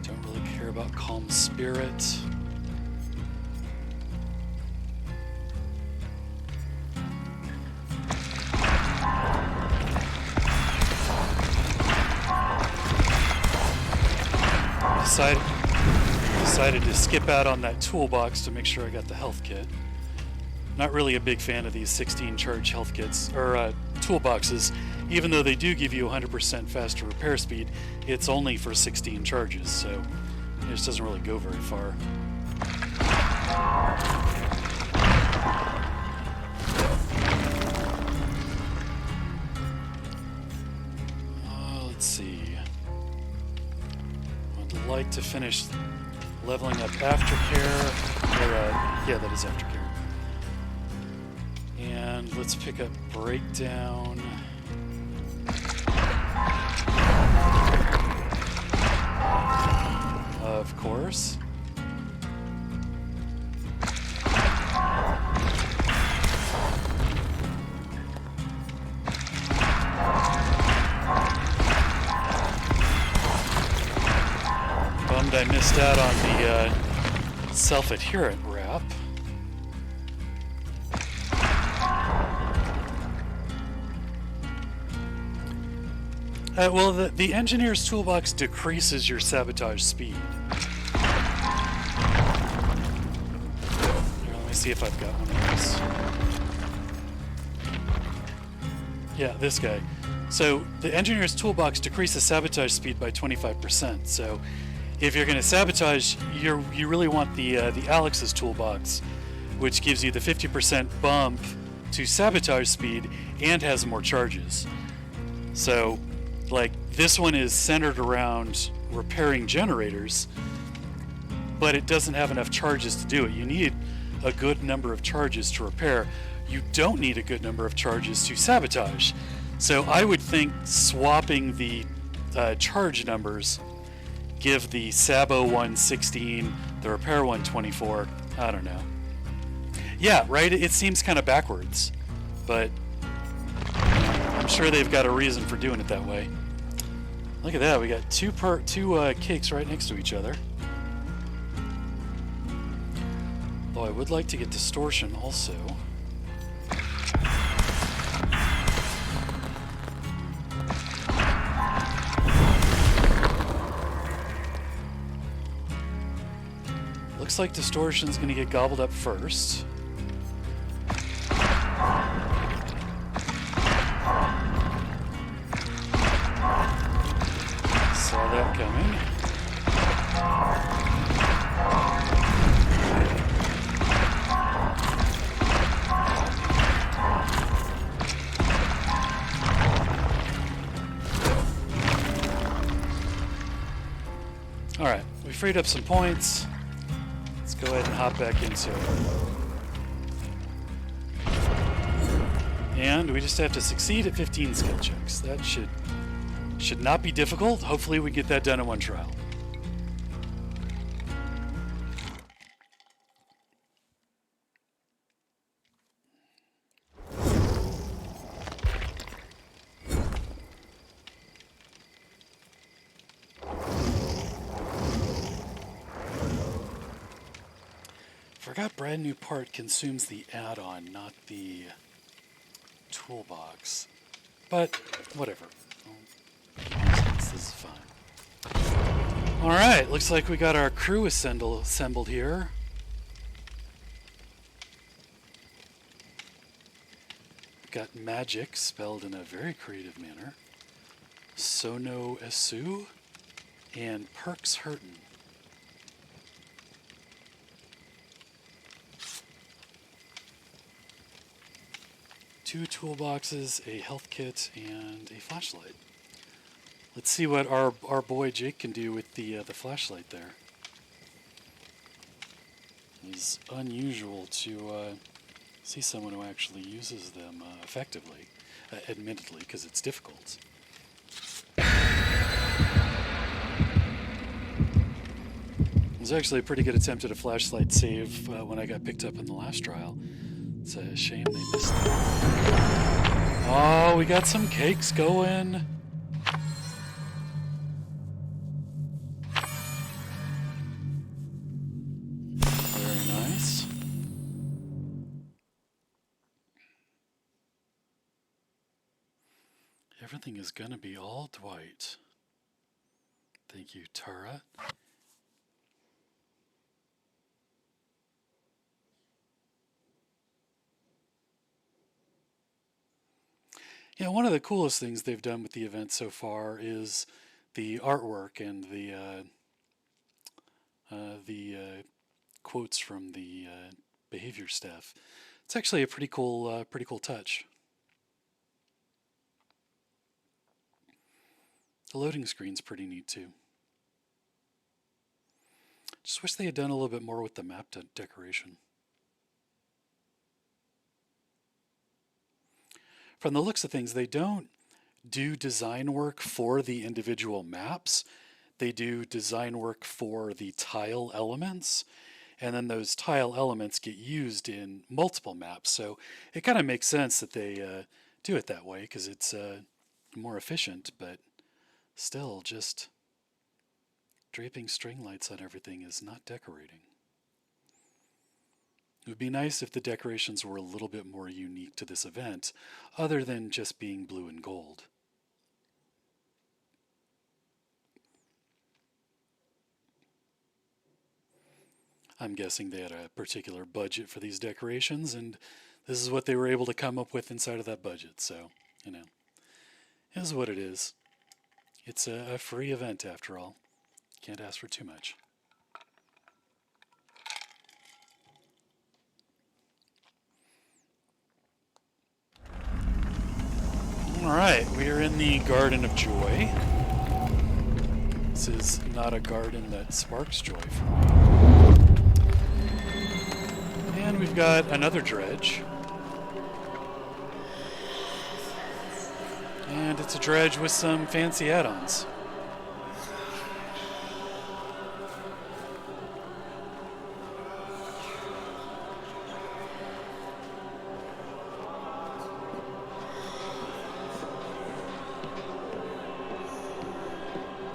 Don't really care about Calm Spirit. Decided to skip out on that toolbox to make sure I got the health kit. Not really a big fan of these 16 charge health kits, or toolboxes. Even though they do give you 100% faster repair speed, it's only for 16 charges, so it just doesn't really go very far. Let's see. I'd like to finish leveling up aftercare. Yeah, that is aftercare. And let's pick up breakdown. Of course. Bummed I missed out on the self-adherent wrap. Well, the Engineer's Toolbox decreases your sabotage speed. Here, let me see if I've got one of those. Yeah, this guy. So, the Engineer's Toolbox decreases sabotage speed by 25%. So, if you're going to sabotage, you really want the Alex's Toolbox, which gives you the 50% bump to sabotage speed and has more charges. So, like, this one is centered around repairing generators, but it doesn't have enough charges to do it. You need a good number of charges to repair. You don't need a good number of charges to sabotage. So I would think swapping the charge numbers, give the Sabo one 16, the repair one 24, I don't know. Yeah, right? It seems kind of backwards, but I'm sure they've got a reason for doing it that way. Look at that, we got two cakes right next to each other. Though I would like to get distortion also. looks like Distortion's gonna get gobbled up first. Saw that coming. Alright, we freed up some points. Let's go ahead and hop back into it. And we just have to succeed at 15 skill checks. That should not be difficult. Hopefully we get that done in one trial. Forgot brand new part consumes the add-on, not the toolbox. But whatever. This is fine. Alright, looks like we got our crew assembled here. Got magic spelled in a very creative manner. Sono Esu and Perks Hurtin'. Two toolboxes, a health kit, and a flashlight. Let's see what our boy Jake can do with the flashlight there. It's unusual to see someone who actually uses them effectively, admittedly, because it's difficult. It was actually a pretty good attempt at a flashlight save when I got picked up in the last trial. It's a shame they missed it. Oh, we got some cakes going. Very nice. Everything is gonna be all Dwight. Thank you, Tara. Yeah, one of the coolest things they've done with the event so far is the artwork and the quotes from the behavior staff. It's actually a pretty cool touch. The loading screen's pretty neat too. Just wish they had done a little bit more with the map decoration. From the looks of things, they don't do design work for the individual maps. They do design work for the tile elements, and then those tile elements get used in multiple maps. So it kind of makes sense that they do it that way, because it's more efficient, but still, just draping string lights on everything is not decorating. It would be nice if the decorations were a little bit more unique to this event, other than just being blue and gold. I'm guessing they had a particular budget for these decorations, and this is what they were able to come up with inside of that budget, so, you know, it is what it is. It's a free event after all. Can't ask for too much. Alright, we are in the Garden of Joy. This is not a garden that sparks joy for me. And we've got another dredge. And it's a dredge with some fancy add-ons.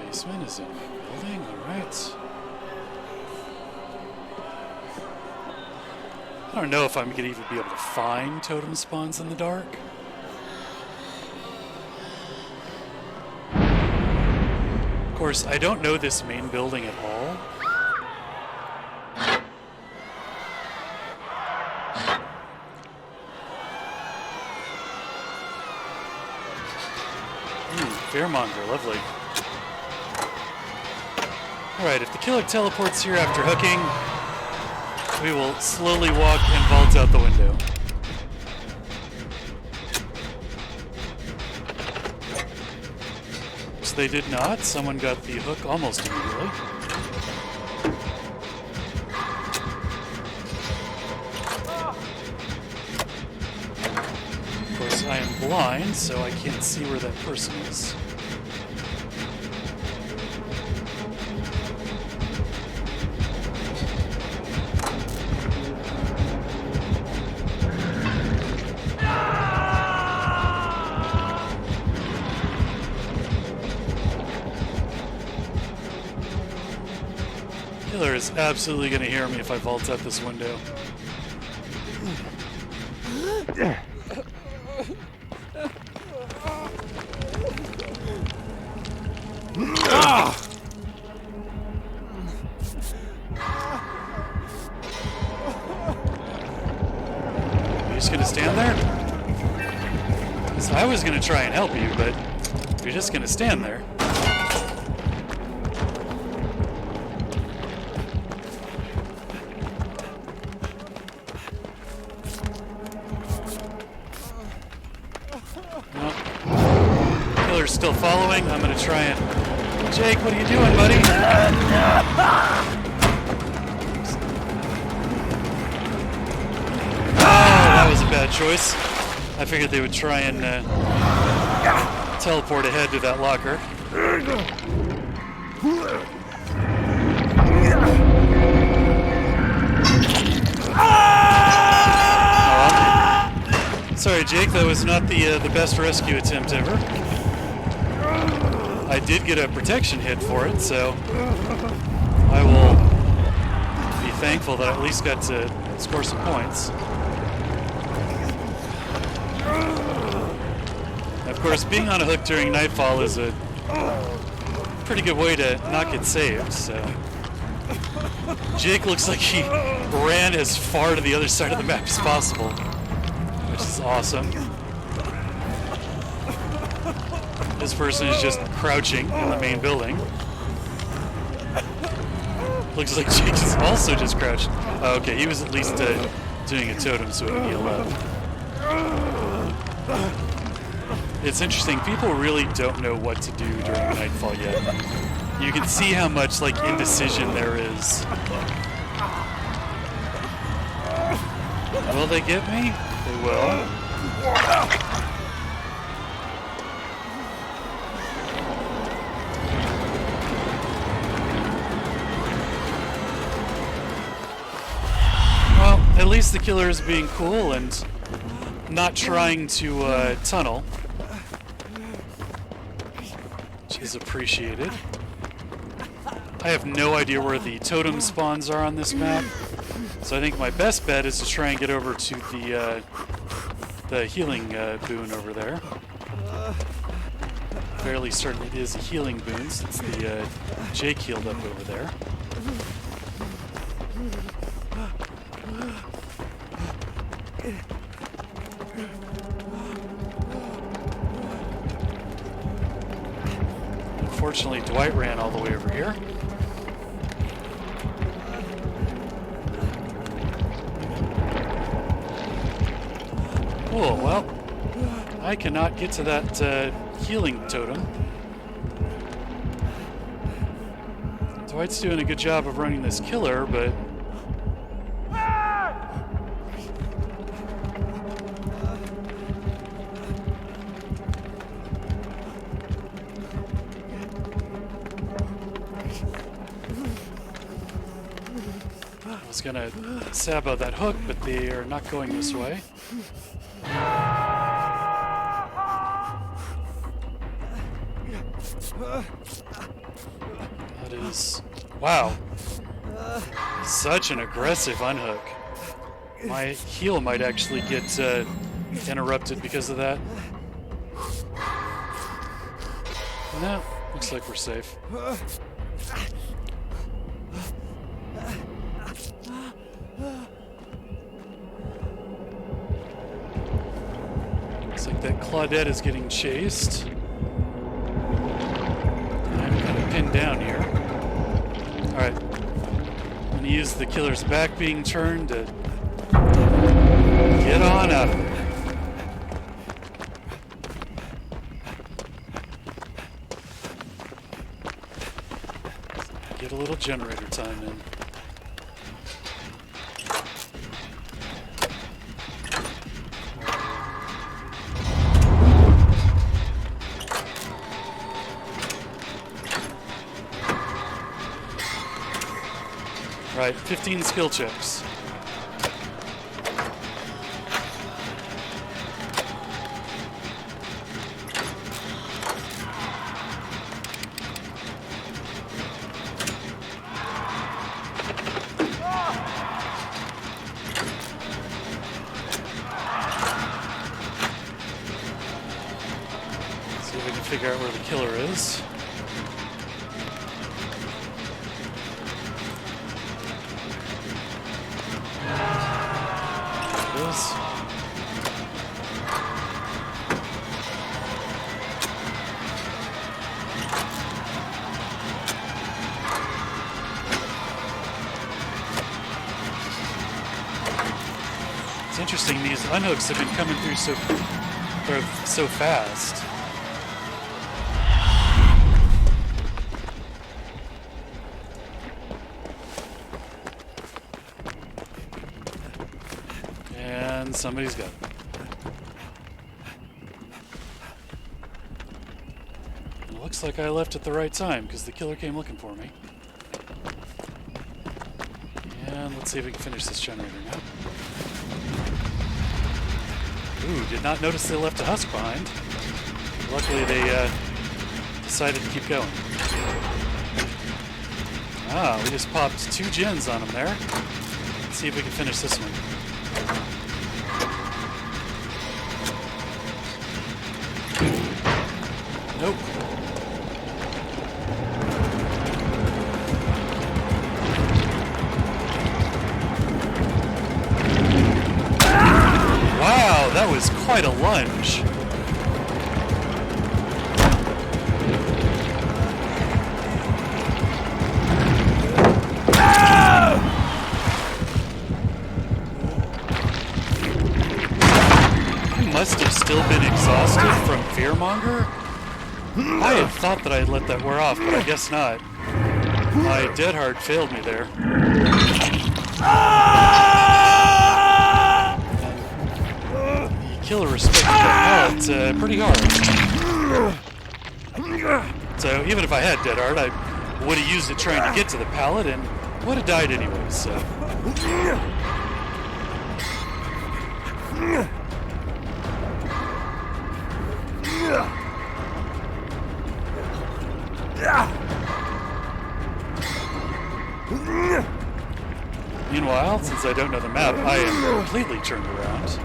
Basement is in the building, alright. I don't know if I'm going to even be able to find totem spawns in the dark. Of course, I don't know this main building at all. Fearmonger, lovely. Alright, if the killer teleports here after hooking, we will slowly walk and vault out the window. So they did not. Someone got the hook almost immediately. Of course, I am blind, so I can't see where that person is. Killer is absolutely going to hear me if I vault out this window. Are you just going to stand there? 'Cause I was going to try and help you, but you're just going to stand there. Killer's still following. I'm going to try and... Jake, what are you doing, buddy? Oh, that was a bad choice. I figured they would try and teleport ahead to that locker. Sorry, Jake, that was not the best rescue attempt ever. I did get a protection hit for it, so I will be thankful that I at least got to score some points. Of course, being on a hook during Nightfall is a pretty good way to not get saved, so... Jake looks like he ran as far to the other side of the map as possible, which is awesome. This person is just crouching in the main building. Looks like Jake is also just crouched. Oh, okay, he was at least doing a totem so he can heal up. It's interesting, people really don't know what to do during Nightfall yet. You can see how much, like, indecision there is. Will they get me? They will. Well, at least the killer is being cool and not trying to tunnel, which is appreciated. I have no idea where the totem spawns are on this map, so I think my best bet is to try and get over to the healing boon over there. Fairly certain it is a healing boon since the Jake healed up over there. Unfortunately, Dwight ran all the way over here. Cool, well, I cannot get to that healing totem. Dwight's doing a good job of running this killer, but... I was gonna stab out that hook, but they are not going this way. That is... wow. Such an aggressive unhook. My heal might actually get interrupted because of that. No, looks like we're safe. Looks like that Claudette is getting chased. pinned down here. Alright. I'm going to use the killer's back being turned to get on out of there. Get a little generator time in. Right, 15 skill checks. See if we can figure out where the killer is. It's interesting, these unhooks have been coming through so fast. And somebody's got it. It looks like I left at the right time because the killer came looking for me. And let's see if we can finish this generator now. Ooh, did not notice they left a husk behind. Luckily they decided to keep going. Ah, we just popped 2 gens on them there. Let's see if we can finish this one. Nope. Wow, that was quite a lunge. I must have still been exhausted from Fearmonger. I had thought that I had let that wear off, but I guess not. My dead hard failed me there. The killer respected that pallet pretty hard. So even if I had dead hard, I would have used it trying to get to the pallet and would have died anyway, so. Meanwhile, since I don't know the map, I am completely turned around.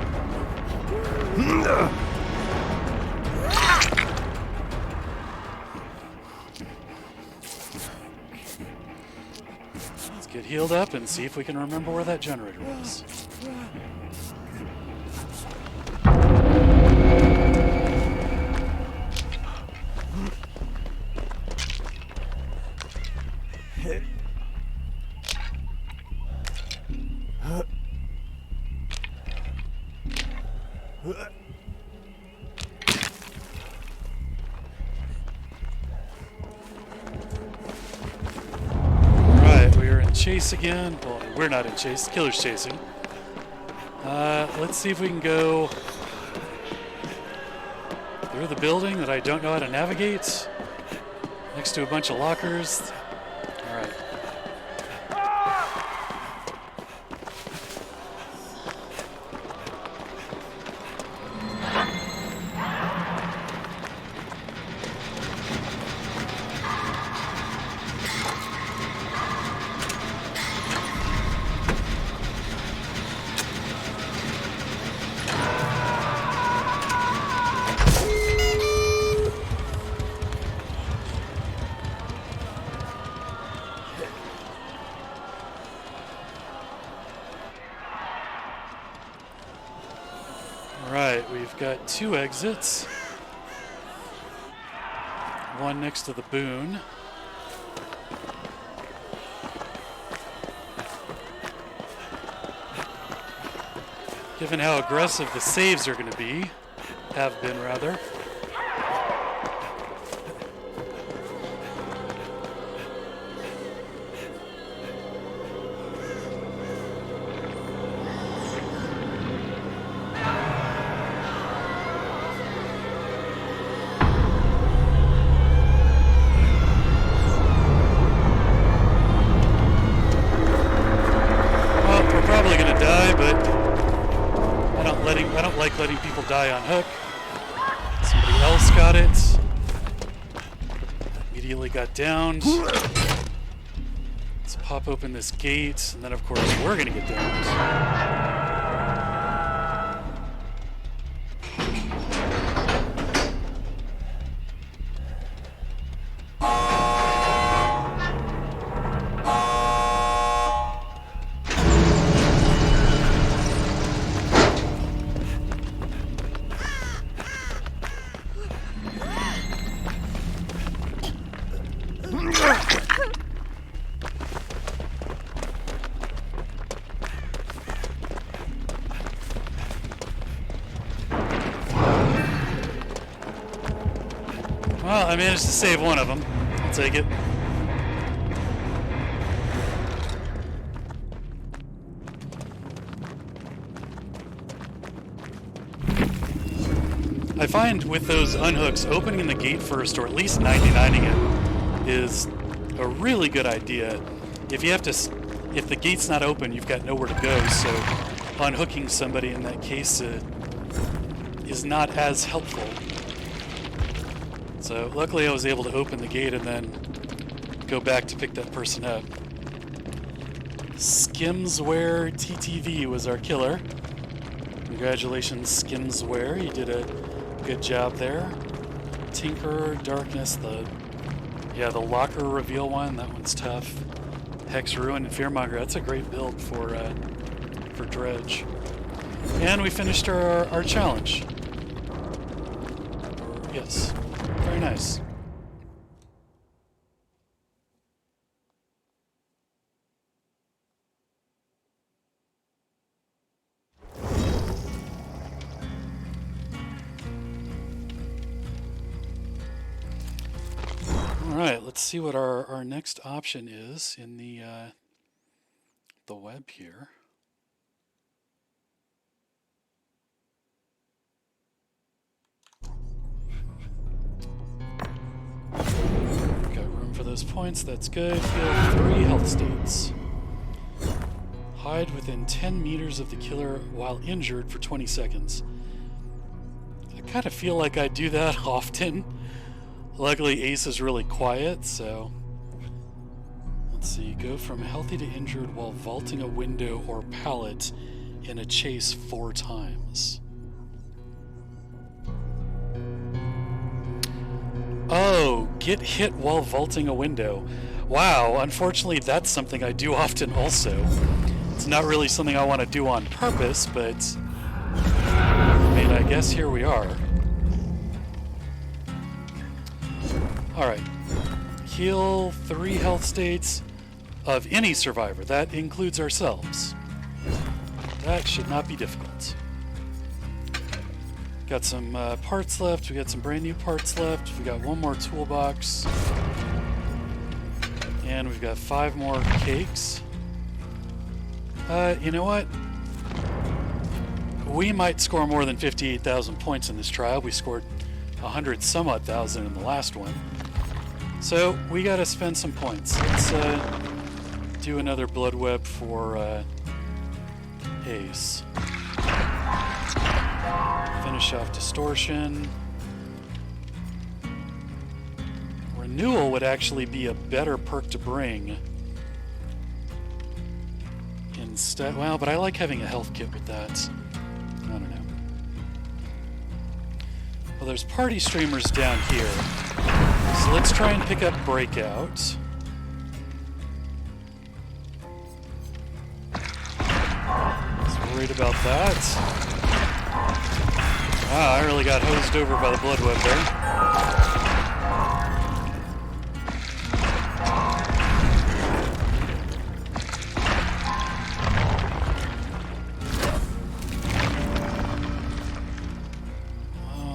Let's get healed up and see if we can remember where that generator was. Chase again. Well, we're not in chase. The killer's chasing. Let's see if we can go through the building that I don't know how to navigate. Next to a bunch of lockers. All right. Alright, we've got 2 exits. One next to the boon. given how aggressive the saves are going to be. Have been, rather. Letting people die on hook. Somebody else got it. Immediately got downed. Let's pop open this gate, and then of course we're gonna get downed. Well, I managed to save one of them. I'll take it. I find with those unhooks, opening the gate first, or at least 99ing it, is a really good idea. If the gate's not open, you've got nowhere to go, so unhooking somebody in that case is not as helpful. So luckily I was able to open the gate and then go back to pick that person up. Skimsware TTV was our killer. Congratulations, Skimsware. You did a good job there. Tinker, Darkness, the locker reveal one. That one's tough. Hex, Ruin, and Fearmonger. That's a great build for Dredge. And we finished our challenge. Yes. Very nice. All right, let's see what our next option is in the web here. Got room for those points, that's good. Heal 3 health states. Hide within 10 meters of the killer while injured for 20 seconds. I kind of feel like I do that often. Luckily, Ace is really quiet, so... Let's see, go from healthy to injured while vaulting a window or pallet in a chase 4 times. Oh, get hit while vaulting a window. Wow, unfortunately that's something I do often also. It's not really something I want to do on purpose, but... I mean, I guess here we are. Alright. Heal 3 health states of any survivor. That includes ourselves. That should not be difficult. Got some parts left. We got some brand new parts left. We got 1 more toolbox. And we've got 5 more cakes. You know what? We might score more than 58,000 points in this trial. We scored 100 some odd thousand in the last one. So we gotta spend some points. Let's do another blood web for Ace. Finish off distortion. Renewal would actually be a better perk to bring. Instead, well, but I like having a health kit with that. I don't know. Well, there's party streamers down here. So let's try and pick up Breakout. Was worried about that. Ah, I really got hosed over by the blood web there.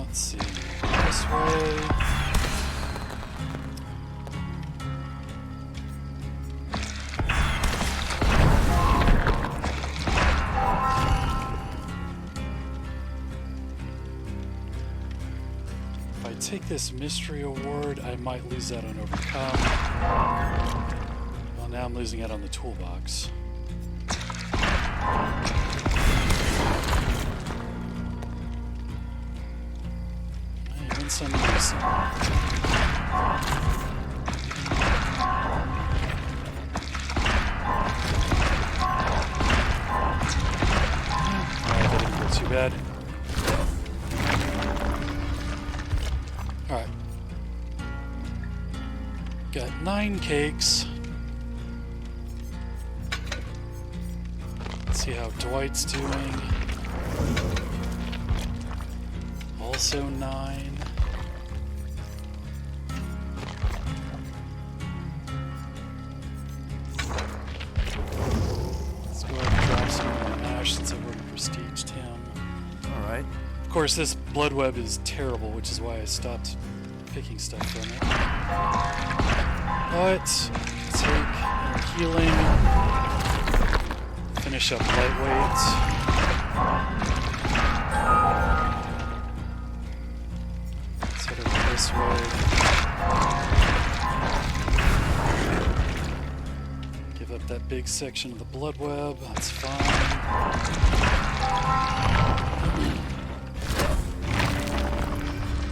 Let's see. This way. If I take this mystery award, I might lose that on Overcome. Well, now I'm losing out on the toolbox. Some use. Alright, that didn't go too bad. Alright. Got 9 cakes. Let's see how Dwight's doing. Also 9. Since I've already prestiged him. Alright. Of course, this blood web is terrible, which is why I stopped picking stuff from it. But, take healing, finish up lightweight. Let's head over this way. Give up that big section of the blood web, that's fine.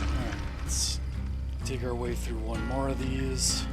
Alright, let's dig our way through one more of these.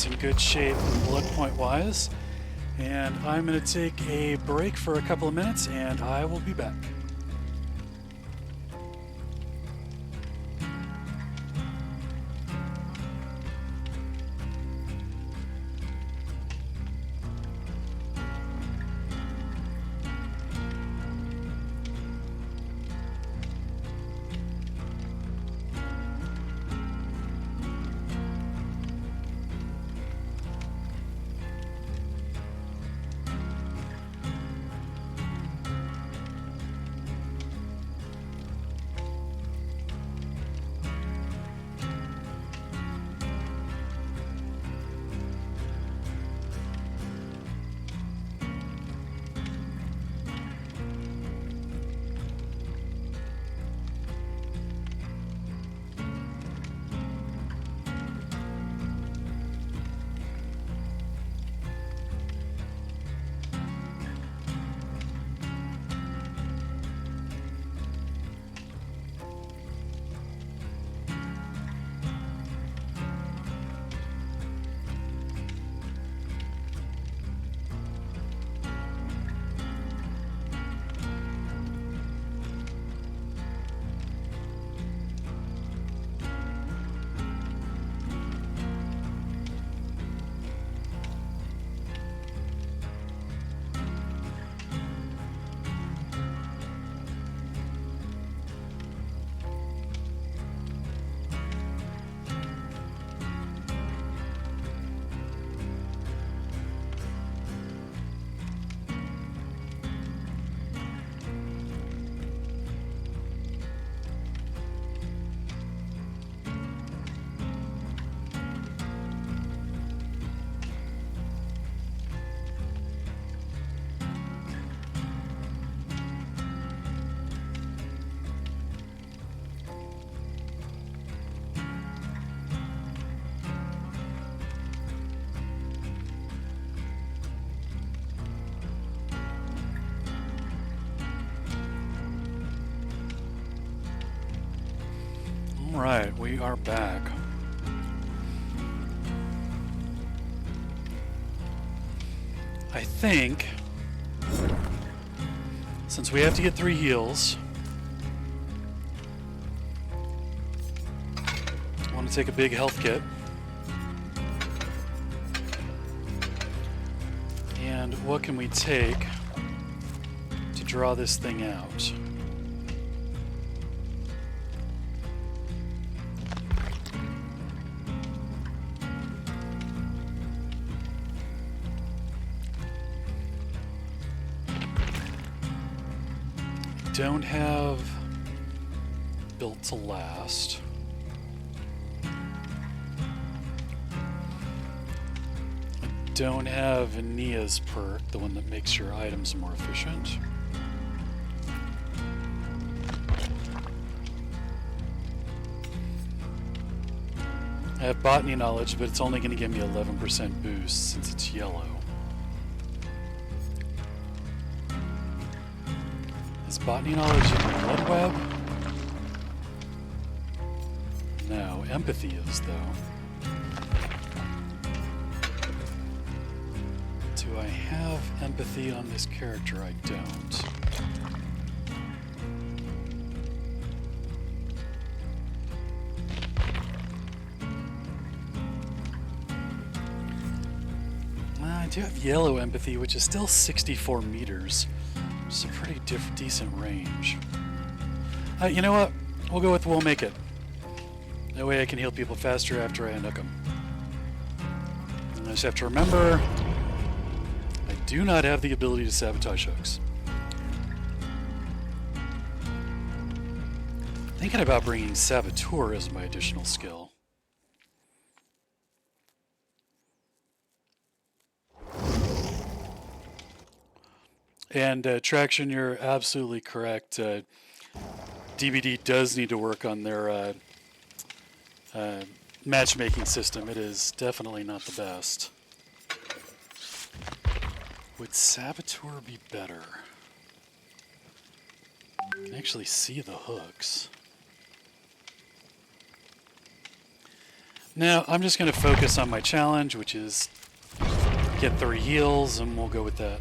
In good shape blood point wise, and I'm going to take a break for a couple of minutes and I will be back. Alright, we are back. I think, since we have to get 3 heals, I want to take a big health kit. And what can we take to draw this thing out? Don't have built to last. I don't have Nia's perk, the one that makes your items more efficient. I have botany knowledge, but it's only going to give me 11% boost since it's yellow. Is botany knowledge in Blood Web? No, empathy is, though. Do I have empathy on this character? I don't. I do have yellow empathy, which is still 64 meters. It's a pretty decent range. You know what? We'll go with we'll make it. That way I can heal people faster after I unhook them. And I just have to remember, I do not have the ability to sabotage hooks. Thinking about bringing Saboteur as my additional skill. And Traction, you're absolutely correct. DBD does need to work on their matchmaking system. It is definitely not the best. Would Saboteur be better? I can actually see the hooks. Now, I'm just going to focus on my challenge, which is get 3 heals, and we'll go with that.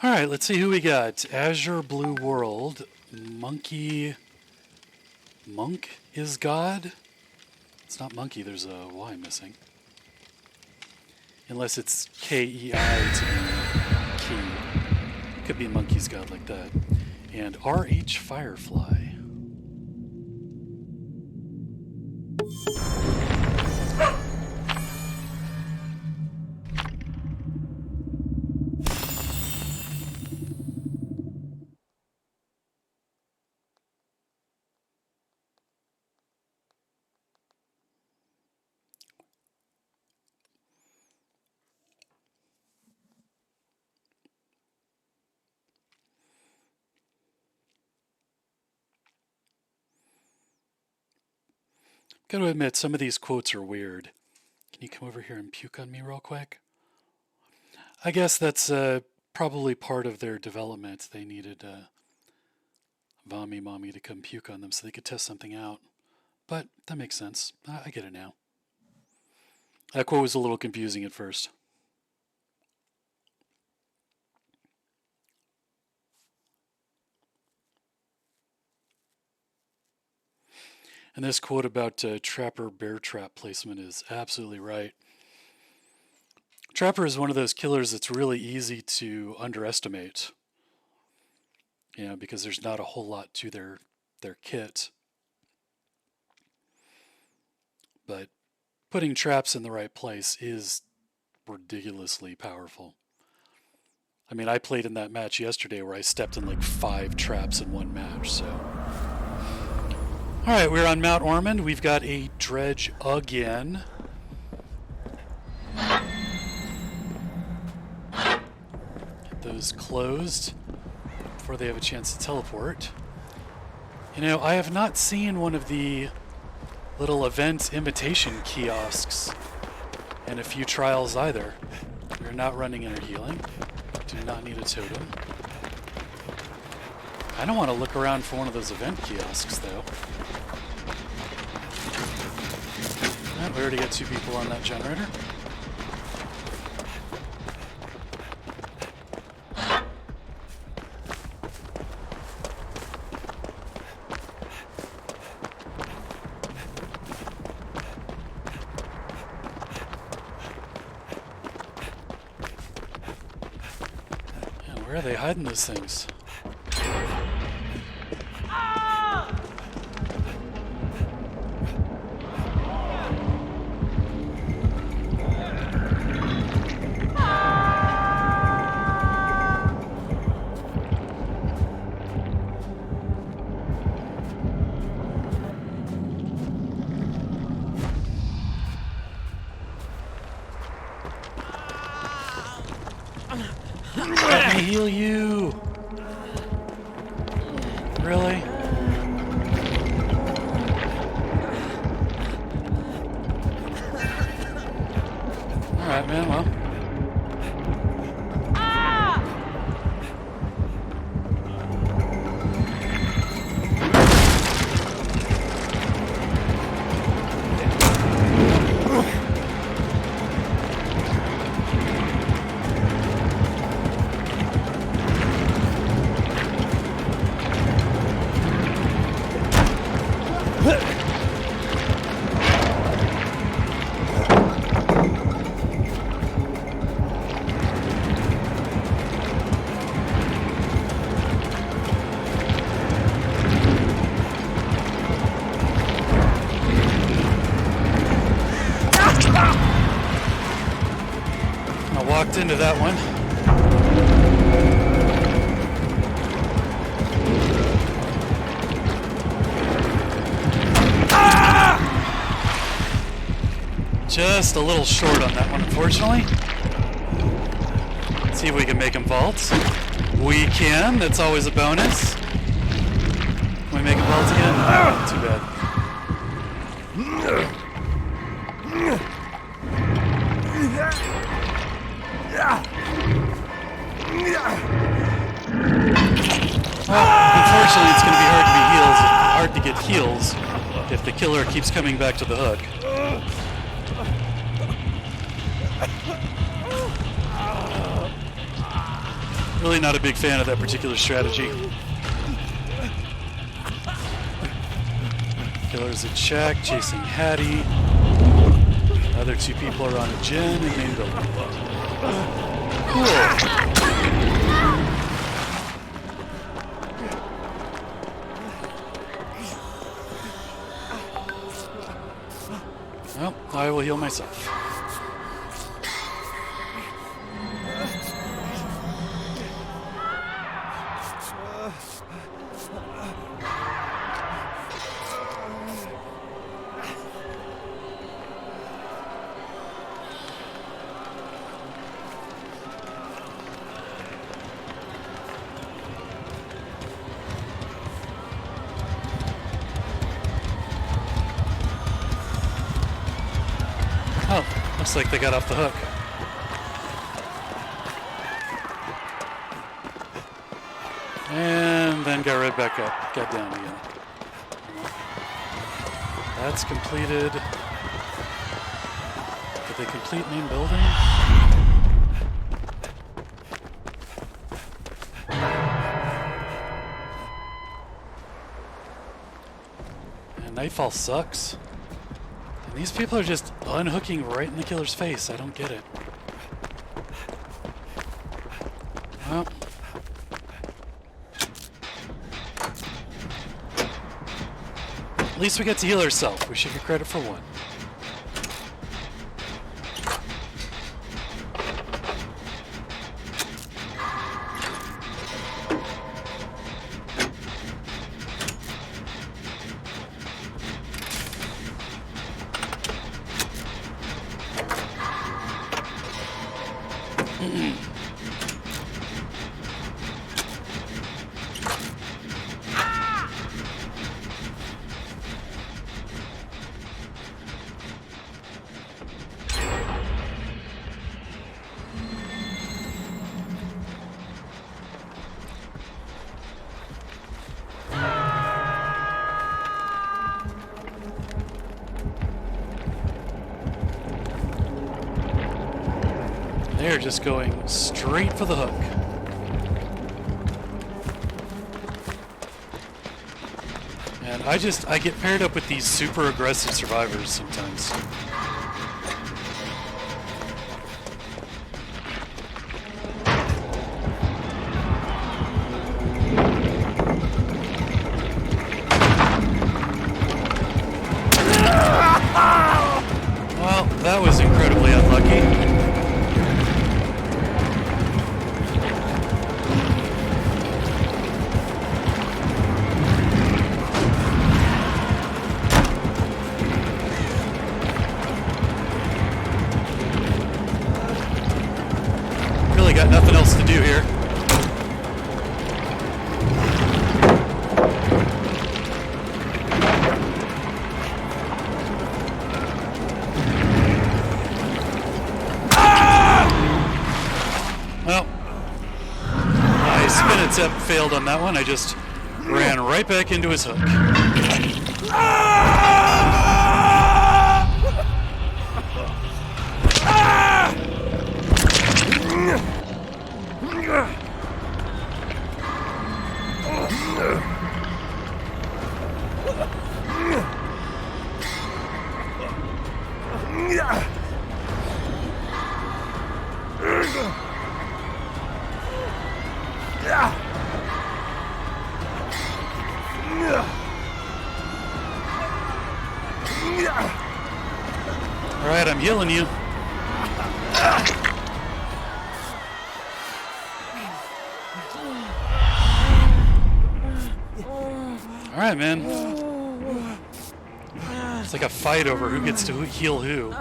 Alright, let's see who we got. Azure Blue World. Monkey. Monk is God? It's not monkey, there's a Y missing. Unless it's K-E-I to be key. Could be monkey's God like that. And R.H. Firefly. Gotta admit, some of these quotes are weird. Can you come over here and puke on me real quick? I guess that's probably part of their development. They needed Vommy Mommy to come puke on them so they could test something out. But that makes sense. I get it now. That quote was a little confusing at first. And this quote about Trapper bear trap placement is absolutely right. Trapper is one of those killers that's really easy to underestimate. You know, because there's not a whole lot to their kit. But putting traps in the right place is ridiculously powerful. I mean, I played in that match yesterday where I stepped in like 5 traps in one match, so... Alright, we're on Mount Ormond. We've got a dredge again. Get those closed before they have a chance to teleport. You know, I have not seen one of the little event invitation kiosks and a few trials either. We're not running inner healing. Do not need a totem. I don't want to look around for one of those event kiosks, though. We already got 2 people on that generator. And where are they hiding those things? Let me heal you! Really? Alright, man, well. I walked into that one. Just a little short on that one, unfortunately. Let's see if we can make him vault. We can. That's always a bonus. Can we make him vault again? Oh, too bad. Unfortunately, it's going to be hard to get heals if the killer keeps coming back to the hook. Really not a big fan of that particular strategy. Killer's a check, chasing Hattie. Other 2 people are on a gen and main building. Cool. Well, I will heal myself. Oh, looks like they got off the hook. And then got right back up, got down again. That's completed. Did they complete main building? And Nightfall sucks. And these people are just unhooking right in the killer's face. I don't get it. Well. At least we get to heal ourselves. We should get credit for one. They're just going straight for the hook. And I get paired up with these super aggressive survivors sometimes. Well, that was incredibly unlucky. Really got nothing else to do here. Well, my spin attempt failed on that one. I just ran right back into his hook. All right, I'm healing you. All right, man. It's like a fight over who gets to heal who.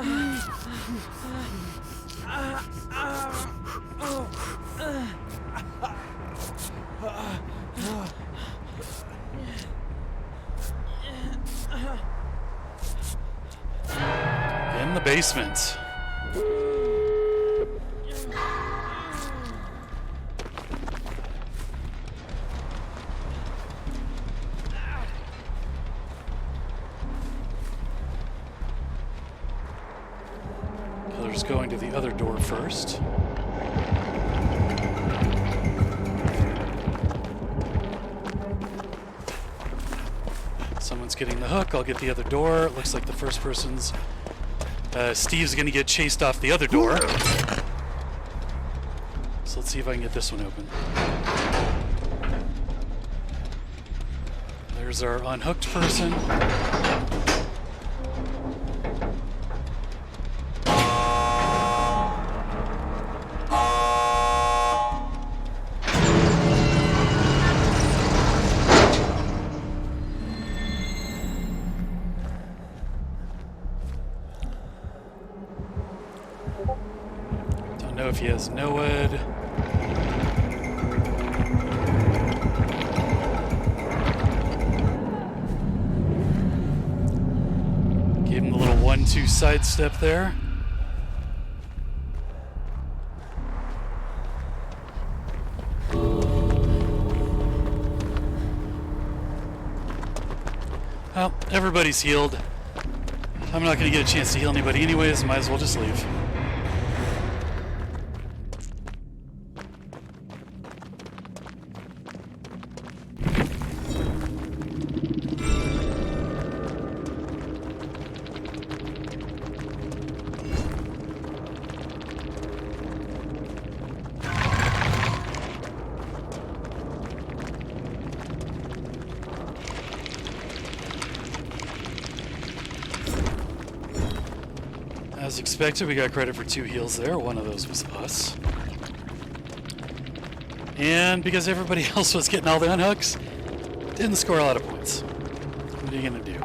In the basement. Killer's going to the other door first. Someone's getting the hook. I'll get the other door. It looks like the first person's... Steve's going to get chased off the other door. So let's see if I can get this one open. There's our unhooked person. Don't know if he has NOED. Gave him the little 1-2 sidestep there. Well, everybody's healed. I'm not going to get a chance to heal anybody anyways, might as well just leave. As expected, we got credit for 2 heals there. One of those was us. And because everybody else was getting all the unhooks, didn't score a lot of points. What are you gonna do?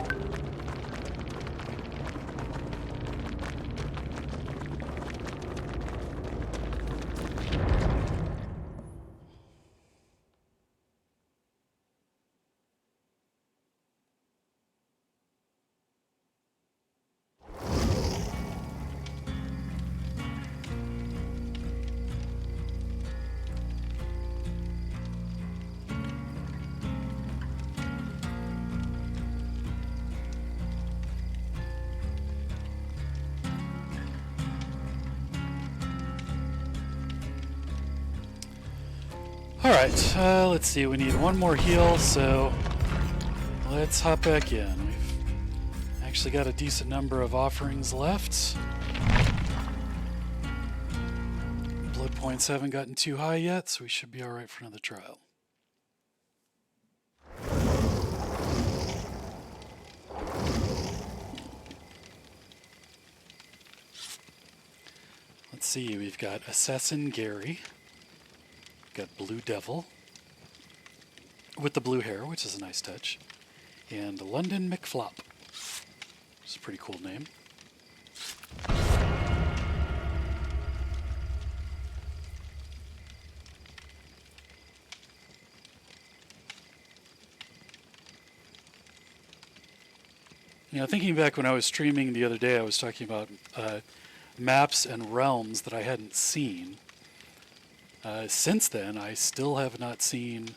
Alright, let's see, we need one more heal, so let's hop back in. We've actually got a decent number of offerings left. Blood points haven't gotten too high yet, so we should be alright for another trial. Let's see, we've got Assassin Gary. We've got Blue Devil with the blue hair, which is a nice touch. And London McFlop, which is a pretty cool name. You know, thinking back when I was streaming the other day, I was talking about maps and realms that I hadn't seen. Since then, I still have not seen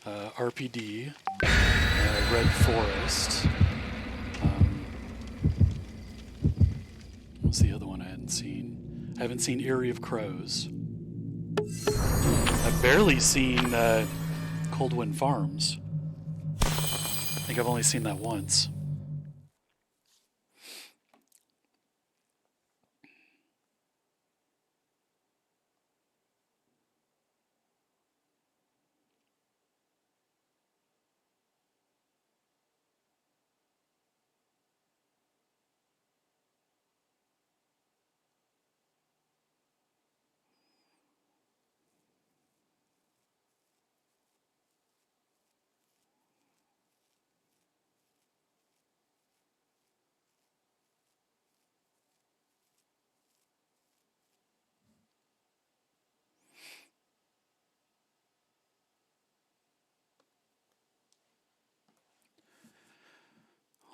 RPD, Red Forest. What's the other one I hadn't seen? I haven't seen Eyrie of Crows. I've barely seen Coldwind Farms. I think I've only seen that once.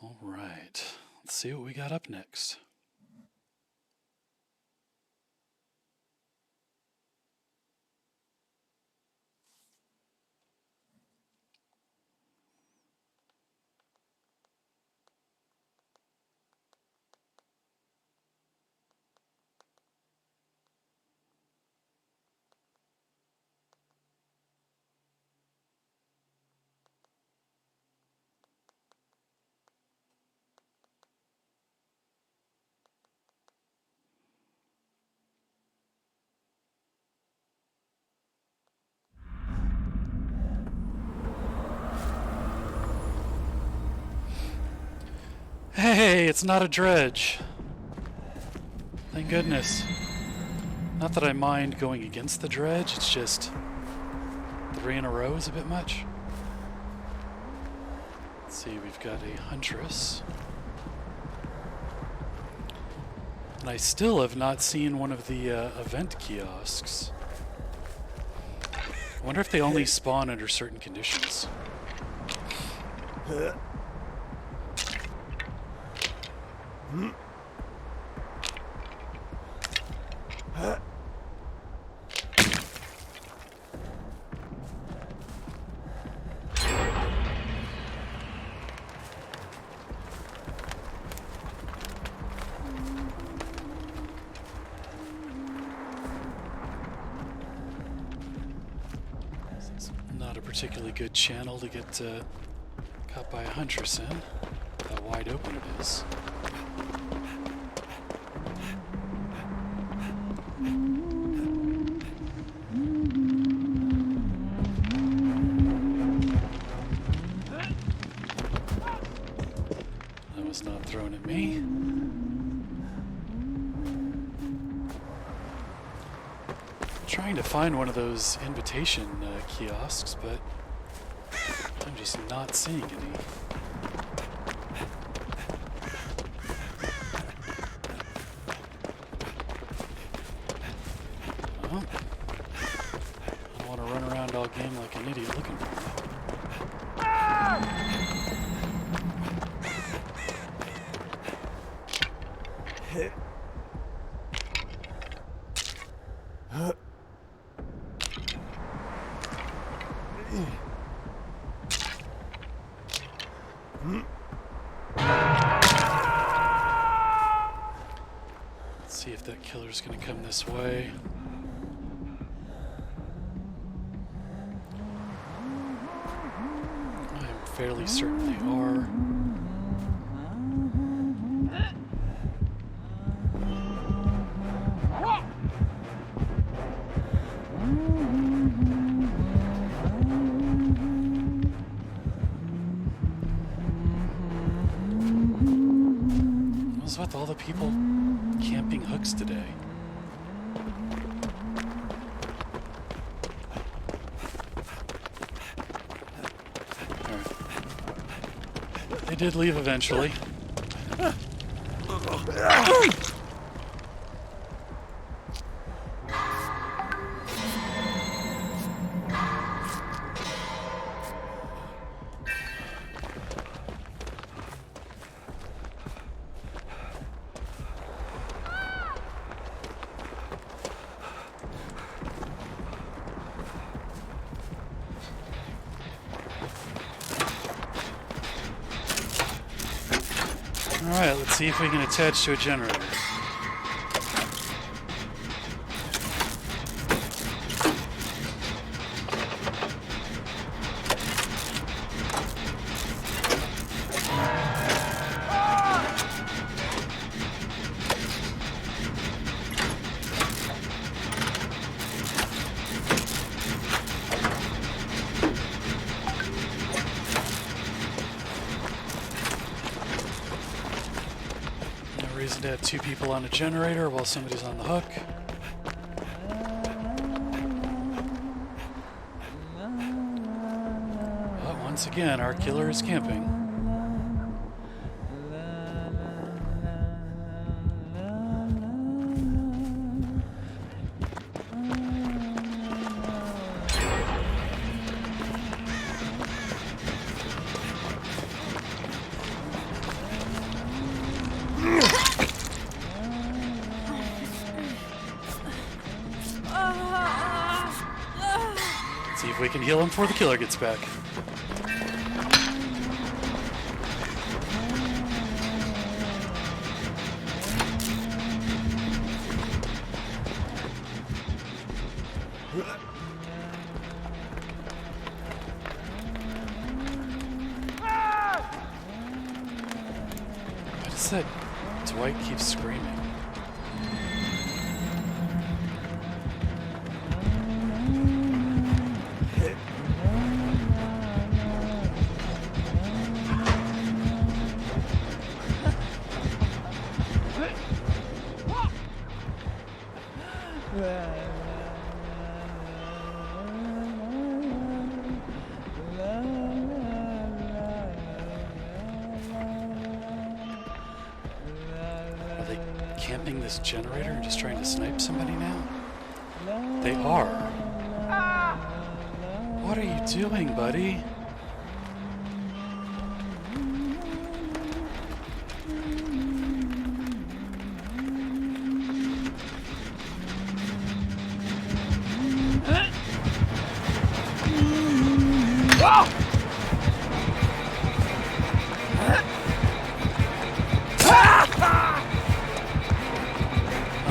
All right, let's see what we got up next. Hey, it's not a dredge. Thank goodness. Not that I mind going against the dredge, it's just 3 in a row is a bit much. Let's see, we've got a Huntress. And I still have not seen one of the event kiosks. I wonder if they only spawn under certain conditions. It's not a particularly good channel to get caught by a Huntress in. How wide open it is. That was not thrown at me. Trying to find one of those invitation kiosks, but I'm just not seeing any. Well, I don't want to run around all game like an idiot looking for one. Let's see if that killer's gonna come this way. fairly certain they are. What's with all the people camping hooks today? They did leave eventually. Alright, let's see if we can attach to a generator. Reason to have two people on a generator while somebody's on the hook. But once again, our killer is camping. See if we can heal him before the killer gets back. What is that? Dwight keeps screaming. Are they camping this generator and just trying to snipe somebody now? They are. What are you doing, buddy?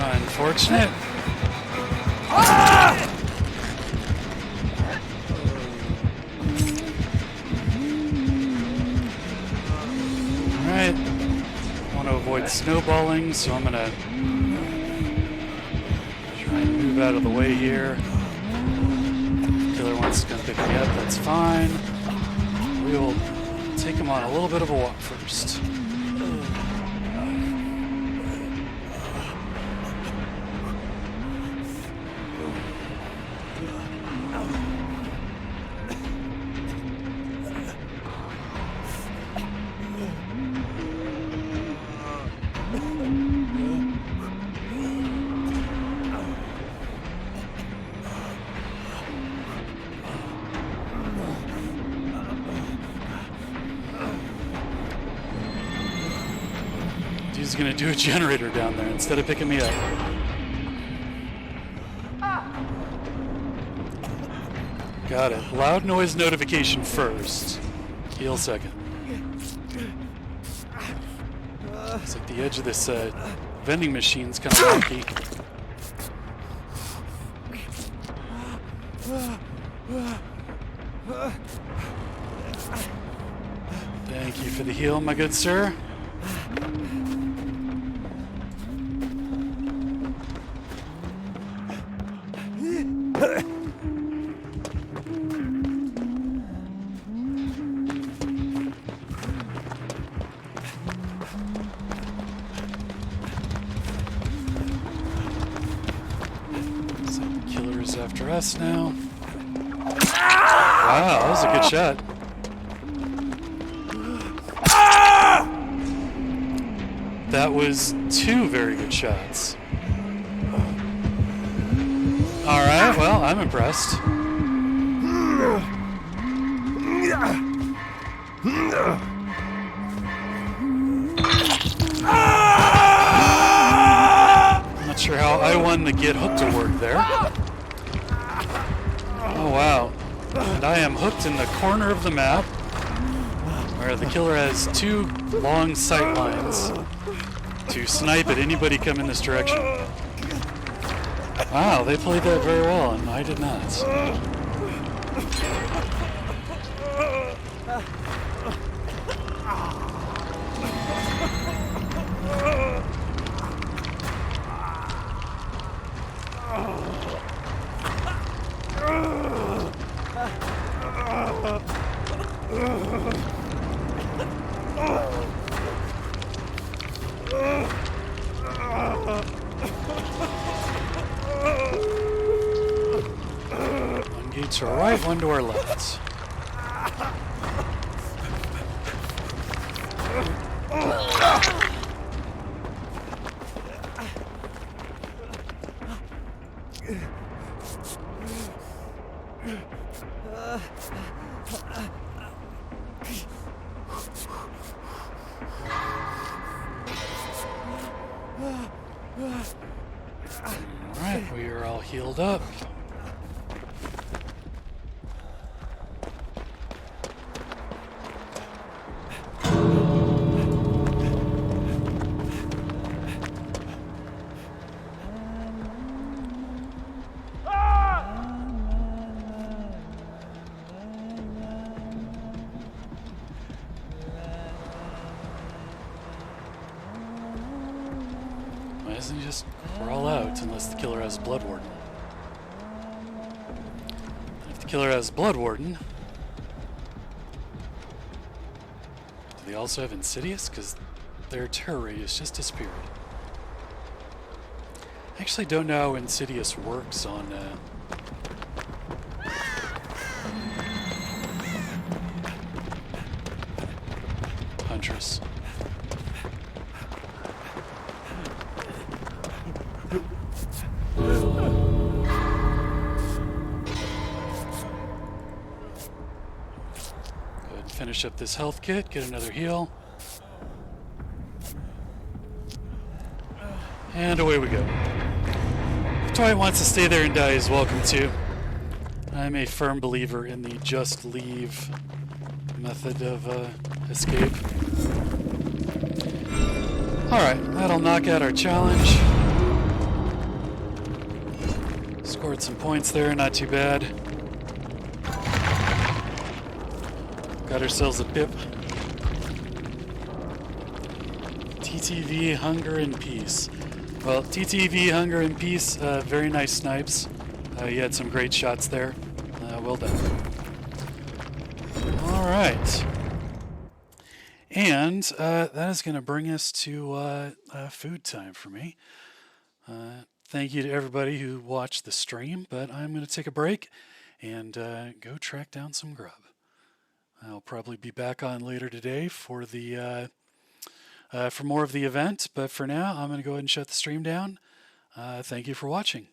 Unfortunate. Alright. Want to avoid snowballing, so I'm gonna try and move out of the way here. Killer wants to come pick me up, that's fine. We will take him on a little bit of a walk first. He's gonna do a generator down there instead of picking me up. Got it. Loud noise notification first. Heal second. It's like the edge of this vending machine's kind of wonky. Thank you for the heal, my good sir. So the killer's after us now. Wow, that was a good shot. That was 2 very good shots. Alright, well, I'm impressed. Not sure how I won the get hooked award there. Oh wow. And I am hooked in the corner of the map where the killer has 2 long sight lines to snipe at anybody coming this direction. Wow, they played that very well, and I did not. One gate to our right, one to our left. Alright, we are all healed up. Why doesn't he just crawl out unless the killer has Blood Warden? If the killer has Blood Warden, do they also have Insidious? Because their terror radius just disappeared. I actually don't know how Insidious works on Huntress. Finish up this health kit, get another heal. And away we go. If Dwight wants to stay there and die, he's welcome to. I'm a firm believer in the just leave method of escape. Alright, that'll knock out our challenge. Scored some points there, not too bad. Got ourselves a pip. TTV, Hunger and Peace. Well, TTV, Hunger and Peace, very nice snipes. You had some great shots there. Well done. Alright. And that is going to bring us to food time for me. Thank you to everybody who watched the stream, but I'm going to take a break and go track down some grub. I'll probably be back on later today for the for more of the event, but for now I'm going to go ahead and shut the stream down. Thank you for watching.